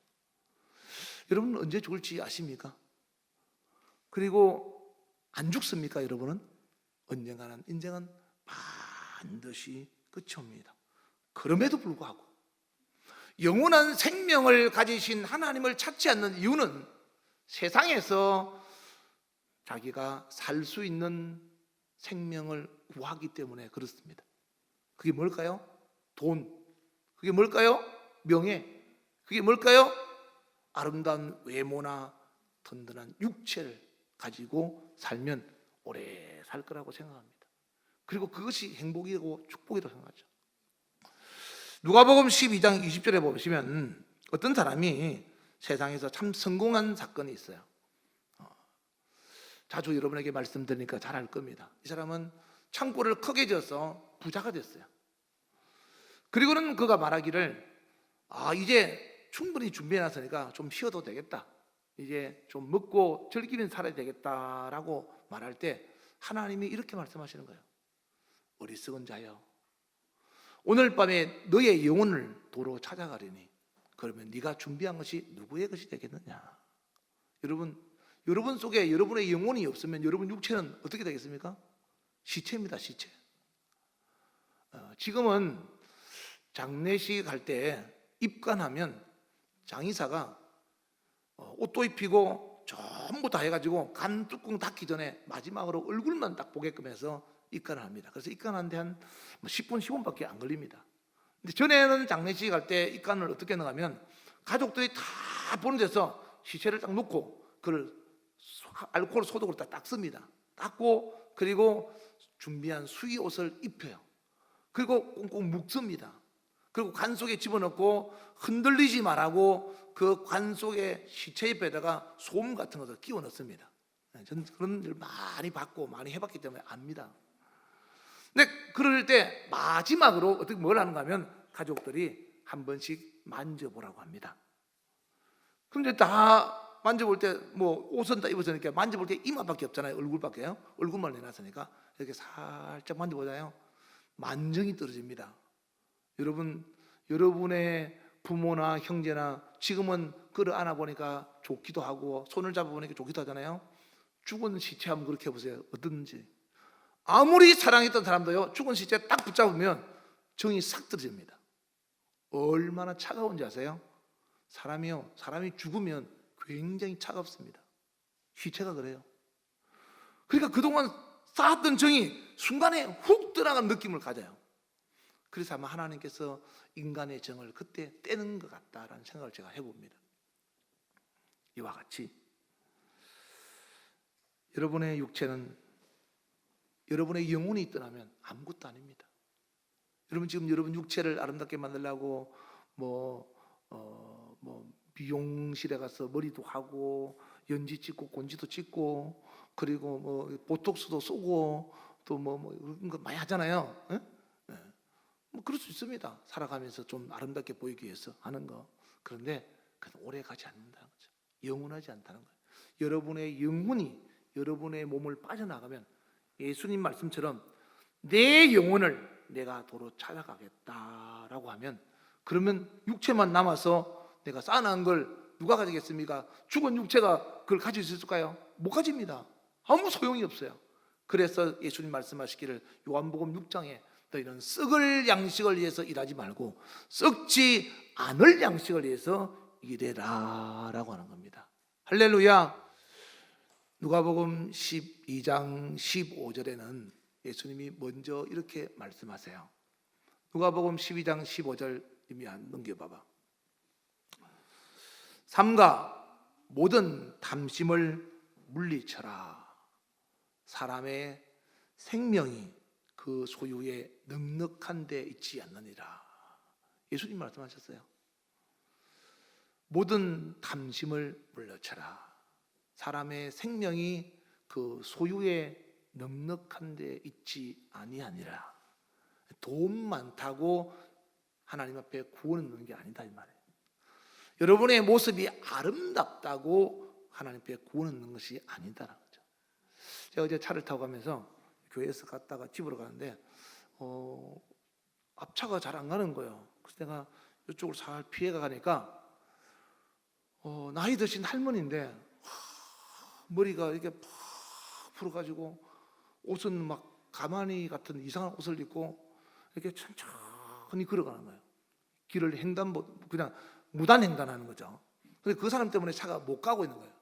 여러분 언제 죽을지 아십니까? 그리고 안 죽습니까 여러분은? 언젠가는 인생은 반드시 끝이 옵니다. 그럼에도 불구하고 영원한 생명을 가지신 하나님을 찾지 않는 이유는 세상에서 자기가 살 수 있는 생명을 구하기 때문에 그렇습니다. 그게 뭘까요? 돈. 그게 뭘까요? 명예. 그게 뭘까요? 아름다운 외모나 든든한 육체를 가지고 살면 오래 살 거라고 생각합니다. 그리고 그것이 행복이고 축복이라고 생각하죠. 누가복음 12장 20절에 보시면 어떤 사람이 세상에서 참 성공한 사건이 있어요. 자주 여러분에게 말씀드리니까 잘 알 겁니다. 이 사람은 창고를 크게 지어서 부자가 됐어요. 그리고는 그가 말하기를 이제 충분히 준비해놨으니까 좀 쉬어도 되겠다, 이제 좀 먹고 즐기면 살아야 되겠다라고 말할 때 하나님이 이렇게 말씀하시는 거예요. 어리석은 자여, 오늘 밤에 너의 영혼을 도로 찾아가리니 그러면 네가 준비한 것이 누구의 것이 되겠느냐. 여러분 속에 여러분의 영혼이 없으면 여러분 육체는 어떻게 되겠습니까? 시체입니다. 시체. 지금은 장례식 할 때 입관하면 장의사가 옷도 입히고 전부 다 해가지고 간 뚜껑 닫기 전에 마지막으로 얼굴만 딱 보게끔 해서 입관을 합니다. 그래서 입관하는데 한 10분, 15분밖에 안 걸립니다. 근데 전에는 장례식 할 때 입관을 어떻게 하냐면 가족들이 다 보는 데서 시체를 딱 놓고 그걸 알코올 소독으로 딱 닦습니다. 닦고 그리고 준비한 수의 옷을 입혀요. 그리고 꽁꽁 묶습니다. 그리고 관 속에 집어넣고 흔들리지 말라고 그 관 속에 시체 옆에다가 솜 같은 것을 끼워 넣습니다. 저는 그런 일 많이 봤고 많이 해봤기 때문에 압니다. 근데 그럴 때 마지막으로 어떻게 뭘 하는가 하면 가족들이 한 번씩 만져보라고 합니다. 그런데 다 만져볼 때 뭐 옷은 다 입었으니까 만져볼 게 이마밖에 없잖아요. 얼굴밖에요. 얼굴만 내놨으니까 이렇게 살짝 만져보잖아요. 만정이 떨어집니다. 여러분의 부모나 형제나 지금은 그를 안아보니까 좋기도 하고 손을 잡아보니까 좋기도 하잖아요. 죽은 시체 한번 그렇게 해보세요. 어떤지. 아무리 사랑했던 사람도요, 죽은 시체 딱 붙잡으면 정이 싹 떨어집니다. 얼마나 차가운지 아세요? 사람이 죽으면 굉장히 차갑습니다. 시체가 그래요. 그러니까 그동안 쌓았던 정이 순간에 훅 떠나간 느낌을 가져요. 그래서 아마 하나님께서 인간의 정을 그때 떼는 것 같다라는 생각을 제가 해봅니다. 이와 같이 여러분의 육체는 여러분의 영혼이 떠나면 아무것도 아닙니다. 여러분 지금 여러분 육체를 아름답게 만들려고 미용실에 가서 머리도 하고 연지 찍고 곤지도 찍고 그리고 보톡스도 쏘고 또 그런 거 많이 하잖아요. 그럴 수 있습니다. 살아가면서 좀 아름답게 보이기 위해서 하는 거. 그런데 그건 오래 가지 않는다는 거죠. 영원하지 않다는 거예요. 여러분의 영혼이 여러분의 몸을 빠져나가면 예수님 말씀처럼 내 영혼을 내가 도로 찾아가겠다라고 하면, 그러면 육체만 남아서 내가 쌓아놓은 걸 누가 가지겠습니까? 죽은 육체가 그걸 가질 수 있을까요? 못 가집니다. 아무 소용이 없어요. 그래서 예수님 말씀하시기를 요한복음 6장에 너희는 썩을 양식을 위해서 일하지 말고 썩지 않을 양식을 위해서 일해라 라고 하는 겁니다. 할렐루야. 누가복음 12장 15절에는 예수님이 먼저 이렇게 말씀하세요. 누가복음 12장 15절 이미 넘겨봐봐. 삼가 모든 탐심을 물리쳐라. 사람의 생명이 그 소유에 넉넉한 데 있지 않느니라. 예수님 말씀하셨어요. 모든 탐심을 물리쳐라. 사람의 생명이 그 소유에 넉넉한 데 있지 아니하니라. 돈 많다고 하나님 앞에 구원을 얻는 게 아니다 이 말이에요. 여러분의 모습이 아름답다고 하나님 앞에 구원을 얻는 것이 아니다라는 거죠. 제가 어제 차를 타고 가면서 교회에서 갔다가 집으로 가는데 앞차가 잘 안 가는 거예요. 그래서 내가 이쪽으로 잘 피해가 가니까 나이 드신 할머니인데 머리가 이렇게 팍 풀어가지고 옷은 막 가마니 같은 이상한 옷을 입고 이렇게 천천히 걸어가는 거예요. 길을 그냥 무단횡단하는 거죠. 근데 그 사람 때문에 차가 못 가고 있는 거예요.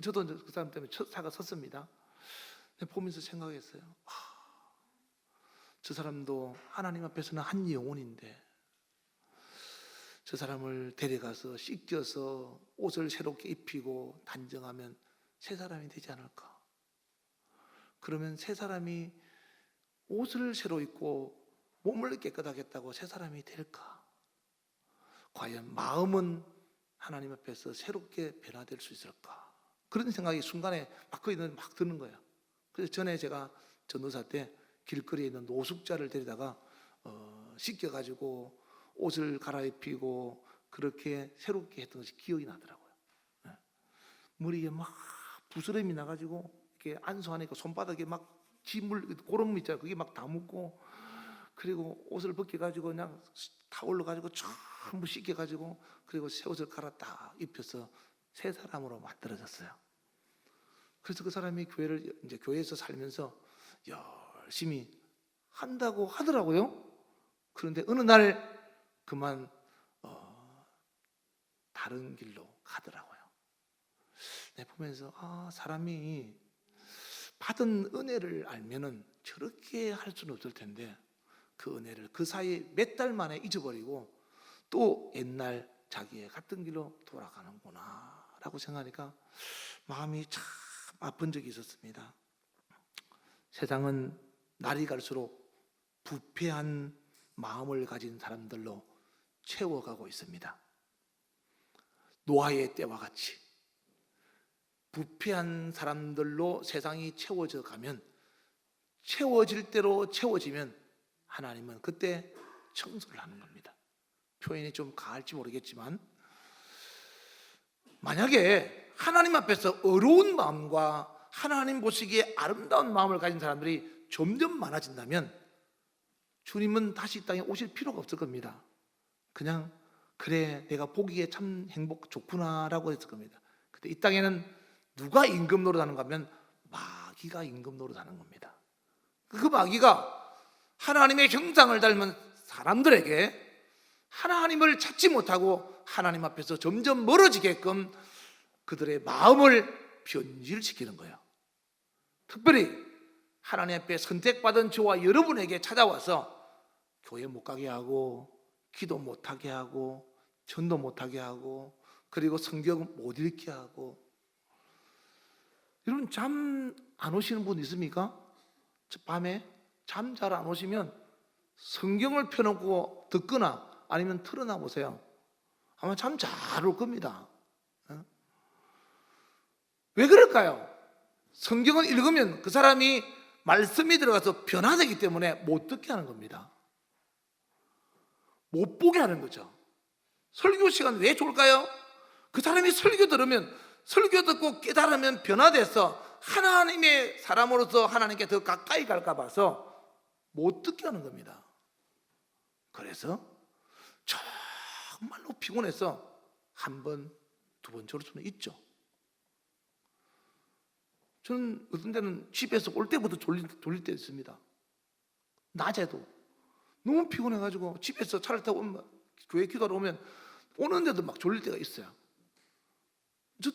저도 그 사람 때문에 차가 섰습니다. 보면서 생각했어요. 저 사람도 하나님 앞에서는 한 영혼인데 저 사람을 데려가서 씻겨서 옷을 새롭게 입히고 단정하면 새 사람이 되지 않을까? 그러면 새 사람이 옷을 새로 입고 몸을 깨끗하게 했다고 새 사람이 될까? 과연 마음은 하나님 앞에서 새롭게 변화될 수 있을까? 그런 생각이 순간에 막 드는 거예요. 그래서 전에 제가 전도사 때 길거리에 있는 노숙자를 데리다가 씻겨가지고 옷을 갈아입히고 그렇게 새롭게 했던 것이 기억이 나더라고요. 머리에 막 부스럼이 나가지고 이렇게 안수하니까 손바닥에 막 지물 고름 있잖아요. 그게 막 다 묻고 그리고 옷을 벗겨가지고 그냥 타올로 가지고 전부 씻겨가지고 그리고 새 옷을 갈아 입혀서 새 사람으로 만들어졌어요. 그래서 그 사람이 이제 교회에서 살면서 열심히 한다고 하더라고요. 그런데 어느 날 그만 다른 길로 가더라고요. 보면서 사람이 받은 은혜를 알면은 저렇게 할 수는 없을 텐데 그 은혜를 그 사이에 몇 달 만에 잊어버리고 또 옛날 자기의 같은 길로 돌아가는구나 라고 생각하니까 마음이 참 아픈 적이 있었습니다. 세상은 날이 갈수록 부패한 마음을 가진 사람들로 채워가고 있습니다. 노아의 때와 같이 부패한 사람들로 세상이 채워져 가면 채워질 대로 채워지면 하나님은 그때 청소를 하는 겁니다. 표현이 좀 가할지 모르겠지만 만약에 하나님 앞에서 어려운 마음과 하나님 보시기에 아름다운 마음을 가진 사람들이 점점 많아진다면 주님은 다시 이 땅에 오실 필요가 없을 겁니다. 그냥 그래 내가 보기에 참 좋구나라고 했을 겁니다. 근데 이 땅에는 누가 임금 노릇하는가 하면 마귀가 임금 노릇하는 겁니다. 그 마귀가 하나님의 형상을 닮은 사람들에게 하나님을 찾지 못하고 하나님 앞에서 점점 멀어지게끔 그들의 마음을 변질시키는 거예요. 특별히 하나님 앞에 선택받은 저와 여러분에게 찾아와서 교회 못 가게 하고 기도 못하게 하고 전도 못하게 하고 그리고 성경 못 읽게 하고. 여러분 잠 안 오시는 분 있습니까? 밤에 잠 잘 안 오시면 성경을 펴놓고 듣거나 아니면 틀어놔 보세요. 아마 잠 잘 올 겁니다. 왜 그럴까요? 성경을 읽으면 그 사람이 말씀이 들어가서 변화되기 때문에 못 듣게 하는 겁니다. 못 보게 하는 거죠. 설교 시간 왜 좋을까요? 그 사람이 설교 들으면 설교 듣고 깨달으면 변화돼서 하나님의 사람으로서 하나님께 더 가까이 갈까 봐서 못 듣게 하는 겁니다. 그래서 정말로 피곤해서 한 번, 두 번 저럴 수는 있죠. 저는 어떤 때는 집에서 올 때부터 졸릴 때 있습니다. 낮에도 너무 피곤해가지고 집에서 차를 타고 교회 기도하러 오면 오는데도 막 졸릴 때가 있어요.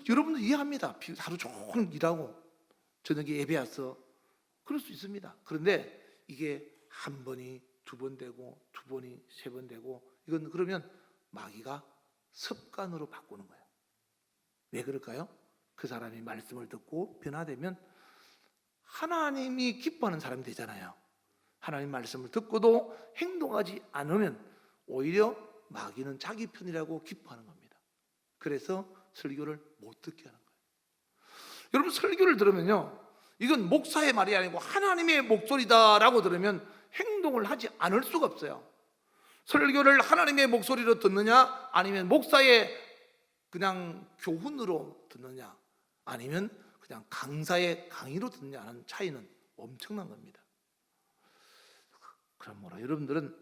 여러분들 이해합니다. 하루 종일 일하고 저녁에 예배 와서 그럴 수 있습니다. 그런데 이게 한 번이 두 번 되고 두 번이 세 번 되고 이건 그러면 마귀가 습관으로 바꾸는 거예요. 왜 그럴까요? 그 사람이 말씀을 듣고 변화되면 하나님이 기뻐하는 사람이 되잖아요. 하나님 말씀을 듣고도 행동하지 않으면 오히려 마귀는 자기 편이라고 기뻐하는 겁니다. 그래서 설교를 못 듣게 하는 거예요. 여러분 설교를 들으면요, 이건 목사의 말이 아니고 하나님의 목소리다라고 들으면 행동을 하지 않을 수가 없어요. 설교를 하나님의 목소리로 듣느냐, 아니면 목사의 그냥 교훈으로 듣느냐, 아니면 그냥 강사의 강의로 듣느냐 하는 차이는 엄청난 겁니다. 그러므로 여러분들은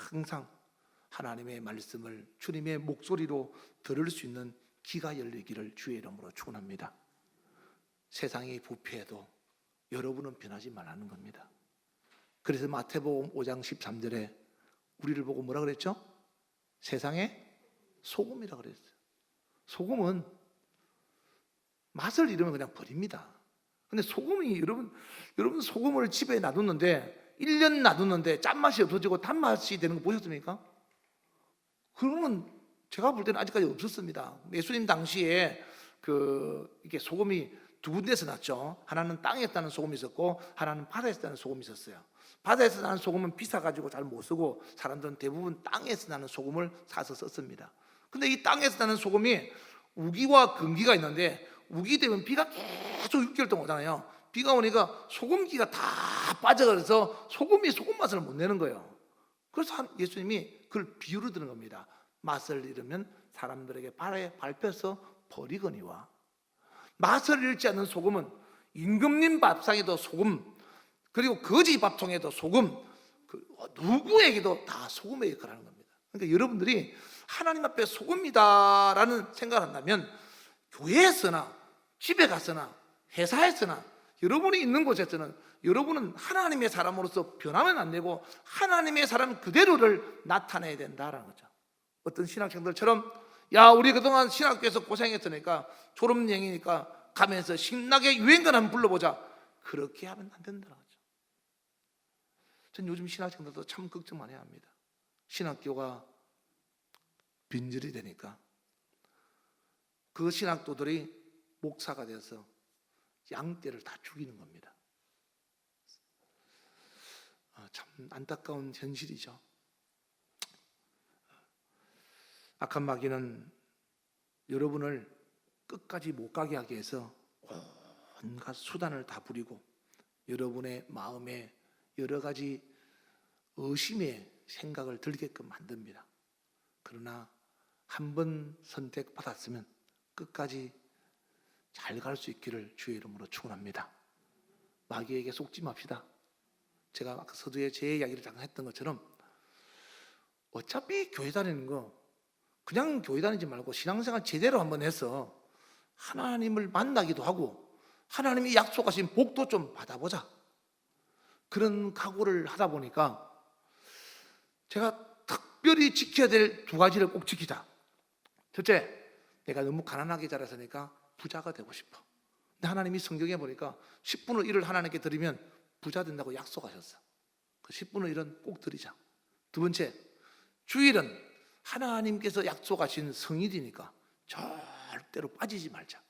항상 하나님의 말씀을 주님의 목소리로 들을 수 있는 귀가 열리기를 주의 이름으로 축원합니다. 세상이 부패해도 여러분은 변하지 말라는 겁니다. 그래서 마태복음 5장 13절에 우리를 보고 뭐라 그랬죠? 세상의 소금이라 그랬어요. 소금은 맛을 잃으면 그냥 버립니다. 근데 소금이 여러분 소금을 집에 놔뒀는데 1년 놔뒀는데 짠맛이 없어지고 단맛이 되는 거 보셨습니까? 그러면 제가 볼 때는 아직까지 없었습니다. 예수님 당시에 이게 소금이 두 군데서 났죠. 하나는 땅에서 나는 소금이 있었고, 하나는 바다에서 나는 소금이 있었어요. 바다에서 나는 소금은 비싸가지고 잘 못 쓰고, 사람들은 대부분 땅에서 나는 소금을 사서 썼습니다. 근데 이 땅에서 나는 소금이 우기와 금기가 있는데, 우기 되면 비가 계속 6개월 동안 오잖아요. 비가 오니까 소금기가 다 빠져가서 소금이 소금 맛을 못 내는 거예요. 그래서 예수님이 그걸 비유로 드는 겁니다. 맛을 잃으면 사람들에게 발에 밟혀서 버리거니와, 맛을 잃지 않는 소금은 임금님 밥상에도 소금, 그리고 거지 밥통에도 소금, 누구에게도 다 소금의 역할을 하는 겁니다. 그러니까 여러분들이 하나님 앞에 소금이다라는 생각을 한다면, 교회에서나 집에 가서나 회사에서나 여러분이 있는 곳에서는 여러분은 하나님의 사람으로서 변하면 안 되고 하나님의 사람 그대로를 나타내야 된다라는 거죠. 어떤 신학생들처럼, 야, 우리 그동안 신학교에서 고생했으니까 졸업여행이니까 가면서 신나게 유행가를 한번 불러보자, 그렇게 하면 안 된다는 거죠. 전 요즘 신학생들도 참 걱정 많이 합니다. 신학교가 빈절이 되니까 그 신학도들이 목사가 돼서 양떼를 다 죽이는 겁니다. 참 안타까운 현실이죠. 악한 마귀는 여러분을 끝까지 못 가게 하기 위해서 온갖 수단을 다 부리고 여러분의 마음에 여러 가지 의심의 생각을 들게끔 만듭니다. 그러나 한 번 선택받았으면 끝까지 잘 갈 수 있기를 주의 이름으로 축원합니다. 마귀에게 속지 맙시다. 제가 아까 서두에 제 이야기를 잠깐 했던 것처럼, 어차피 교회 다니는 거 그냥 교회 다니지 말고 신앙생활 제대로 한번 해서 하나님을 만나기도 하고 하나님이 약속하신 복도 좀 받아보자, 그런 각오를 하다 보니까 제가 특별히 지켜야 될 두 가지를 꼭 지키자. 첫째, 내가 너무 가난하게 자랐으니까 부자가 되고 싶어. 근데 하나님이 성경에 보니까 10분의 1을 하나님께 드리면 부자 된다고 약속하셨어. 그 10분의 1은 꼭 드리자. 두 번째, 주일은 하나님께서 약속하신 성일이니까 절대로 빠지지 말자.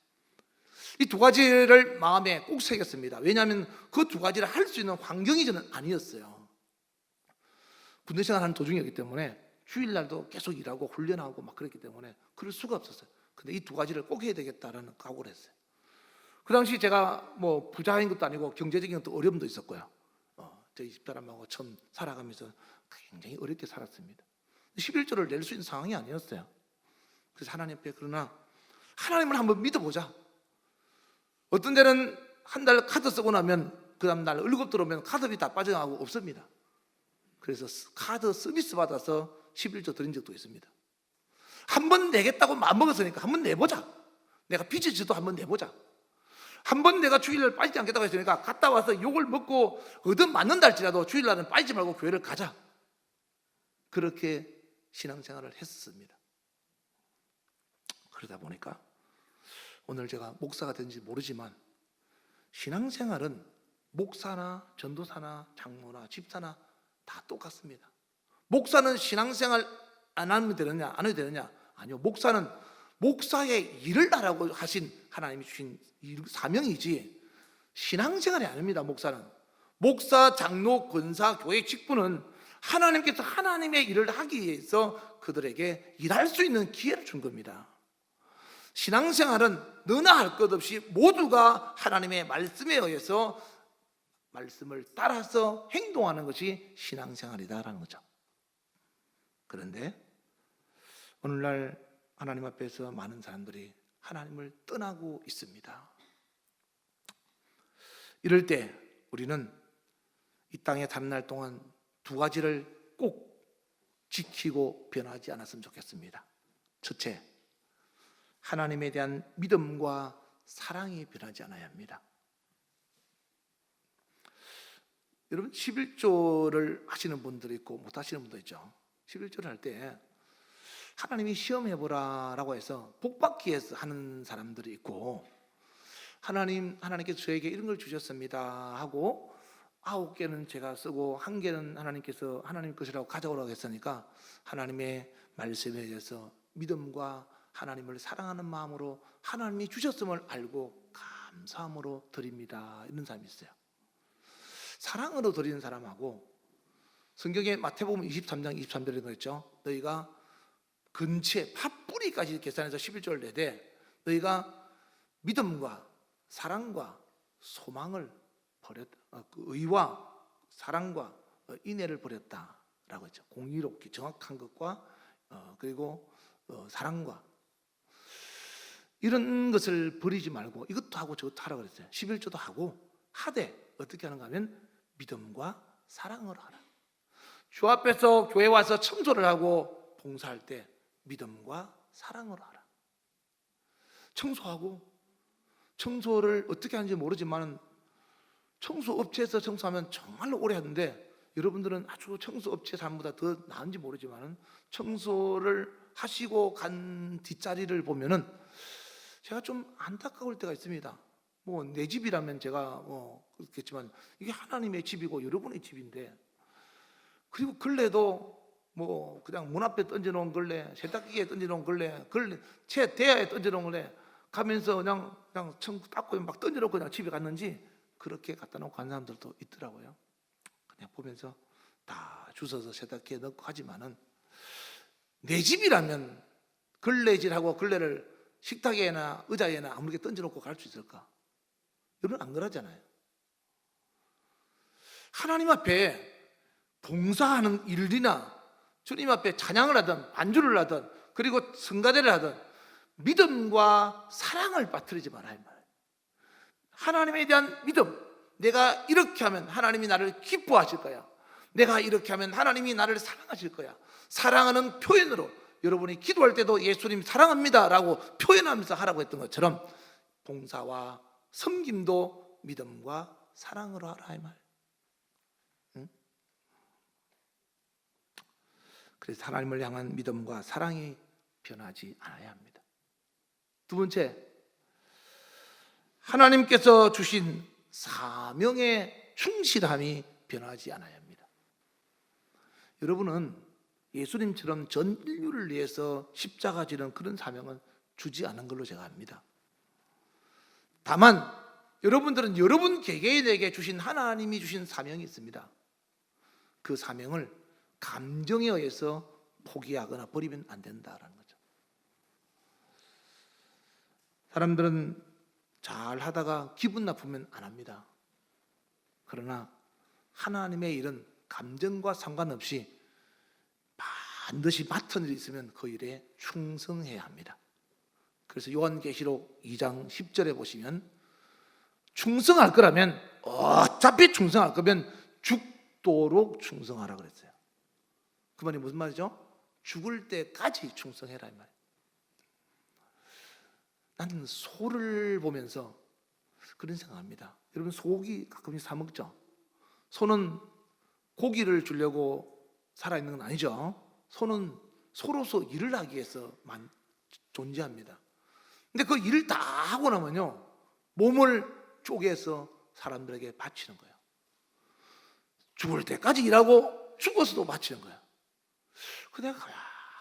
이 두 가지를 마음에 꼭 새겼습니다. 왜냐하면 그 두 가지를 할 수 있는 환경이 저는 아니었어요. 군대 생활하는 도중이었기 때문에 주일날도 계속 일하고 훈련하고 막 그랬기 때문에 그럴 수가 없었어요. 근데 이 두 가지를 꼭 해야 되겠다라는 각오를 했어요. 그 당시 제가 뭐 부자인 것도 아니고 경제적인 것도 어려움도 있었고요. 저희 집사람하고 처음 살아가면서 굉장히 어렵게 살았습니다. 11조를 낼 수 있는 상황이 아니었어요. 그래서 하나님 앞에, 그러나 하나님을 한번 믿어보자. 어떤 데는 한 달 카드 쓰고 나면 그 다음 날 월급 들어오면 카드비 다 빠져나가고 없습니다. 그래서 카드 서비스 받아서 11조 드린 적도 있습니다. 한 번 내겠다고 마음먹었으니까 한 번 내보자. 내가 빚을 져도 한 번 내보자. 한 번 내가 주일날 빠지지 않겠다고 했으니까 갔다 와서 욕을 먹고 얻어맞는다 할지라도 주일날은 빠지지 말고 교회를 가자. 그렇게 신앙생활을 했습니다. 그러다 보니까 오늘 제가 목사가 된지 모르지만 신앙생활은 목사나 전도사나 장로나 집사나 다 똑같습니다. 목사는 신앙생활 안 하면 되느냐, 안 해도 되느냐? 아니요. 목사는 목사의 일을 하라고 하신 하나님이 주신 사명이지 신앙생활이 아닙니다. 목사는, 목사, 장로, 권사, 교회 직분은 하나님께서 하나님의 일을 하기 위해서 그들에게 일할 수 있는 기회를 준 겁니다. 신앙생활은 너나 할 것 없이 모두가 하나님의 말씀에 의해서 말씀을 따라서 행동하는 것이 신앙생활이다라는 거죠. 그런데 오늘날 하나님 앞에서 많은 사람들이 하나님을 떠나고 있습니다. 이럴 때 우리는 이 땅에 사는 날 동안 두 가지를 꼭 지키고 변하지 않았으면 좋겠습니다. 첫째, 하나님에 대한 믿음과 사랑이 변하지 않아야 합니다. 여러분 11조를 하시는 분들이 있고 못 하시는 분도 있죠. 11조를 할 때 하나님이 시험해보라 라고 해서 복받기 위해서 하는 사람들이 있고, 하나님께서 저에게 이런 걸 주셨습니다 하고 9개는 제가 쓰고 1개는 하나님 것이라고 가져오라고 했으니까 하나님의 말씀에 대해서 믿음과 하나님을 사랑하는 마음으로 하나님이 주셨음을 알고 감사함으로 드립니다, 이런 사람이 있어요. 사랑으로 드리는 사람하고, 성경에 마태복음 23장 23절에 그랬죠. 너희가 근체 팥뿌리까지 계산해서 11조를 내되 너희가 믿음과 사랑과 소망을 버렸다, 의와 사랑과 인애를 버렸다라고 했죠. 공의롭게 정확한 것과 그리고 사랑과 이런 것을 버리지 말고 이것도 하고 저것도 하라고 그랬어요. 11조도 하고 하되 어떻게 하는가 하면 믿음과 사랑으로 하라. 주 앞에서 교회 와서 청소를 하고 봉사할 때 믿음과 사랑으로 하라. 청소를 어떻게 하는지 모르지만 청소업체에서 청소하면 정말로 오래 하는데, 여러분들은 아주 청소업체 사람보다 더 나은지 모르지만 청소를 하시고 간 뒷자리를 보면은 제가 좀 안타까울 때가 있습니다. 뭐 내 집이라면 제가 그렇겠지만 이게 하나님의 집이고 여러분의 집인데, 그리고 걸레도 뭐 그냥 문 앞에 던져놓은 걸레, 세탁기에 던져놓은 걸레 채 대야에 던져놓은 걸레 가면서 그냥 청 닦고 막 던져놓고 그냥 집에 갔는지 그렇게 갖다 놓고 간 사람들도 있더라고요. 그냥 보면서 다 주워서 세탁기에 넣고 하지만은, 내 집이라면 걸레질하고 걸레를 식탁에나 의자에나 아무렇게 던져놓고 갈 수 있을까? 여러분 안 그러잖아요. 하나님 앞에 봉사하는 일이나 주님 앞에 찬양을 하든 반주를 하든 그리고 성가대를 하든 믿음과 사랑을 빠뜨리지 말아야 말이에요. 하나님에 대한 믿음, 내가 이렇게 하면 하나님이 나를 기뻐하실 거야, 내가 이렇게 하면 하나님이 나를 사랑하실 거야, 사랑하는 표현으로 여러분이 기도할 때도 예수님 사랑합니다 라고 표현하면서 하라고 했던 것처럼 봉사와 섬김도 믿음과 사랑으로 하라 이 말. 그래서 하나님을 향한 믿음과 사랑이 변하지 않아야 합니다. 두 번째, 하나님께서 주신 사명의 충실함이 변하지 않아야 합니다. 여러분은 예수님처럼 전 인류를 위해서 십자가 지는 그런 사명은 주지 않은 걸로 제가 압니다. 다만 여러분들은 여러분 개개인에게 주신 하나님이 주신 사명이 있습니다. 그 사명을 감정에 의해서 포기하거나 버리면 안 된다라는 거죠. 사람들은 잘 하다가 기분 나쁘면 안 합니다. 그러나 하나님의 일은 감정과 상관없이 반드시 맡은 일이 있으면 그 일에 충성해야 합니다. 그래서 요한계시록 2장 10절에 보시면 충성할 거라면, 어차피 충성할 거면 죽도록 충성하라 그랬어요. 그 말이 무슨 말이죠? 죽을 때까지 충성해라 이 말이에요. 나는 소를 보면서 그런 생각합니다. 여러분 소고기 가끔씩 사 먹죠? 소는 고기를 주려고 살아있는 건 아니죠. 소는 소로서 일을 하기 위해서만 존재합니다. 근데 그 일을 다 하고 나면요, 몸을 쪼개서 사람들에게 바치는 거예요. 죽을 때까지 일하고 죽어서도 바치는 거예요. 그 내가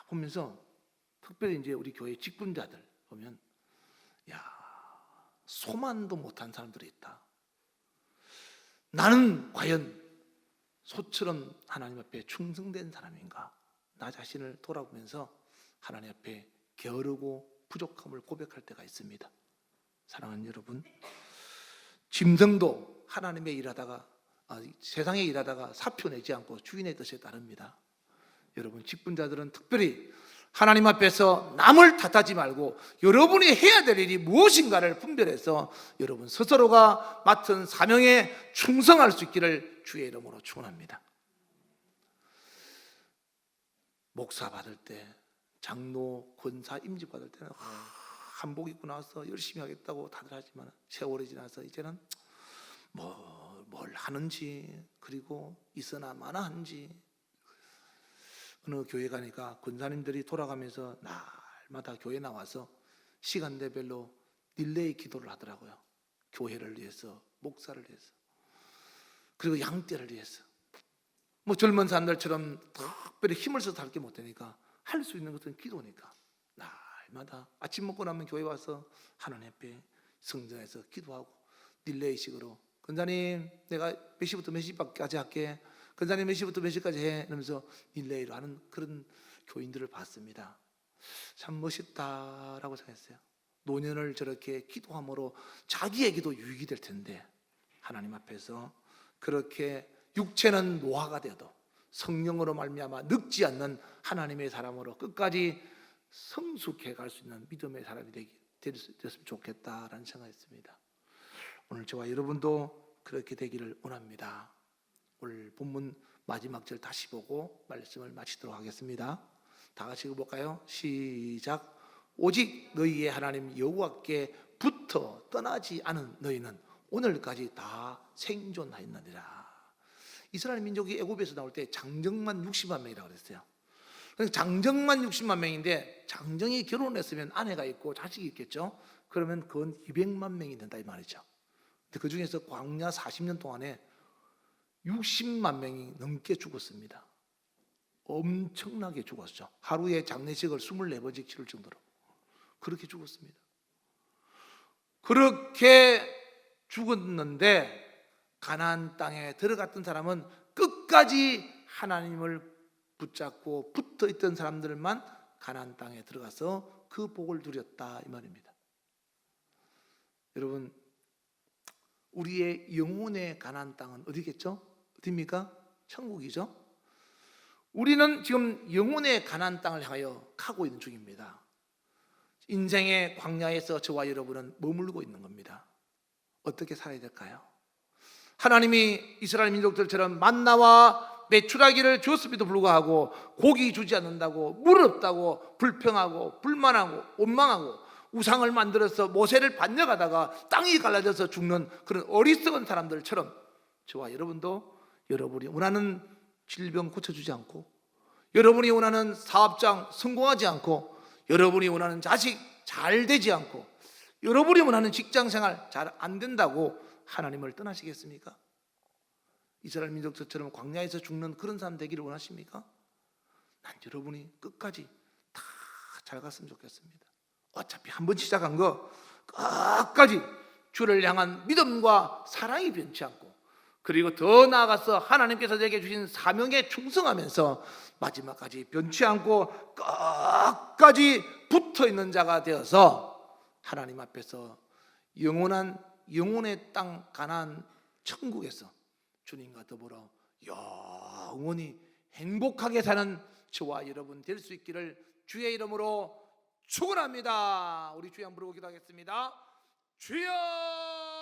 보면서 특별히 이제 우리 교회 직분자들 보면, 야, 소만도 못한 사람들이 있다. 나는 과연 소처럼 하나님 앞에 충성된 사람인가? 나 자신을 돌아보면서 하나님 앞에 게으르고 부족함을 고백할 때가 있습니다. 사랑하는 여러분, 짐승도 하나님의 일하다가 세상에 일하다가 사표 내지 않고 주인의 뜻에 따릅니다. 여러분 직분자들은 특별히 하나님 앞에서 남을 탓하지 말고 여러분이 해야 될 일이 무엇인가를 분별해서 여러분 스스로가 맡은 사명에 충성할 수 있기를 주의 이름으로 축원합니다. 목사 받을 때, 장로, 권사, 임직 받을 때는 한복 입고 나와서 열심히 하겠다고 다들 하지만 세월이 지나서 이제는 뭘 하는지, 그리고 있으나 마나 한지, 어느 교회 가니까 권사님들이 돌아가면서 날마다 교회 나와서 시간대별로 릴레이 기도를 하더라고요. 교회를 위해서, 목사를 위해서, 그리고 양떼를 위해서. 젊은 사람들처럼 특별히 힘을 써서 할 게 못되니까 할 수 있는 것은 기도니까 날마다 아침 먹고 나면 교회 와서 하나님 앞에 성전에서 기도하고 릴레이식으로 권사님 내가 몇 시부터 몇 시까지 할게, 권사님 몇 시부터 몇 시까지 해, 이러면서 릴레이로 하는 그런 교인들을 봤습니다. 참 멋있다라고 생각했어요. 노년을 저렇게 기도함으로 자기의 기도 유익이 될 텐데 하나님 앞에서 그렇게 육체는 노화가 되어도 성령으로 말미암아 늙지 않는 하나님의 사람으로 끝까지 성숙해 갈 수 있는 믿음의 사람이 됐으면 좋겠다라는 생각했습니다. 오늘 저와 여러분도 그렇게 되기를 원합니다. 오늘 본문 마지막 절 다시 보고 말씀을 마치도록 하겠습니다. 다 같이 읽어볼까요? 시작. 오직 너희의 하나님 여호와께 붙어 떠나지 않은 너희는 오늘까지 다 생존하였느니라. 이스라엘 민족이 애굽에서 나올 때 장정만 60만 명이라고 그랬어요. 장정만 60만 명인데 장정이 결혼했으면 아내가 있고 자식이 있겠죠. 그러면 그건 200만 명이 된다 이 말이죠. 근데 그 중에서 광야 40년 동안에 60만 명이 넘게 죽었습니다. 엄청나게 죽었죠. 하루에 장례식을 24번씩 치를 정도로 그렇게 죽었습니다. 그렇게 죽었는데 가나안 땅에 들어갔던 사람은 끝까지 하나님을 붙잡고 붙어있던 사람들만 가나안 땅에 들어가서 그 복을 누렸다 이 말입니다. 여러분, 우리의 영혼의 가나안 땅은 어디겠죠? 어디입니까? 천국이죠. 우리는 지금 영혼의 가나안 땅을 향하여 가고 있는 중입니다. 인생의 광야에서 저와 여러분은 머물고 있는 겁니다. 어떻게 살아야 될까요? 하나님이 이스라엘 민족들처럼 만나와 메추라기를 주었음에도 불구하고 고기 주지 않는다고, 물 없다고 불평하고 불만하고 원망하고 우상을 만들어서 모세를 반역하다가 땅이 갈라져서 죽는 그런 어리석은 사람들처럼 저와 여러분도 여러분이 원하는 질병 고쳐주지 않고, 여러분이 원하는 사업장 성공하지 않고, 여러분이 원하는 자식 잘 되지 않고, 여러분이 원하는 직장생활 잘 안 된다고 하나님을 떠나시겠습니까? 이스라엘 민족처럼 광야에서 죽는 그런 사람 되기를 원하십니까? 난 여러분이 끝까지 다 잘 갔으면 좋겠습니다. 어차피 한번 시작한 거 끝까지 주를 향한 믿음과 사랑이 변치 않고, 그리고 더 나아가서 하나님께서 내게 주신 사명에 충성하면서 마지막까지 변치 않고 끝까지 붙어있는 자가 되어서 하나님 앞에서 영혼의 땅 가나안 천국에서 주님과 더불어 영원히 행복하게 사는 저와 여러분 될 수 있기를 주의 이름으로 축원합니다. 우리 주여 부르고 기도하겠습니다. 주여.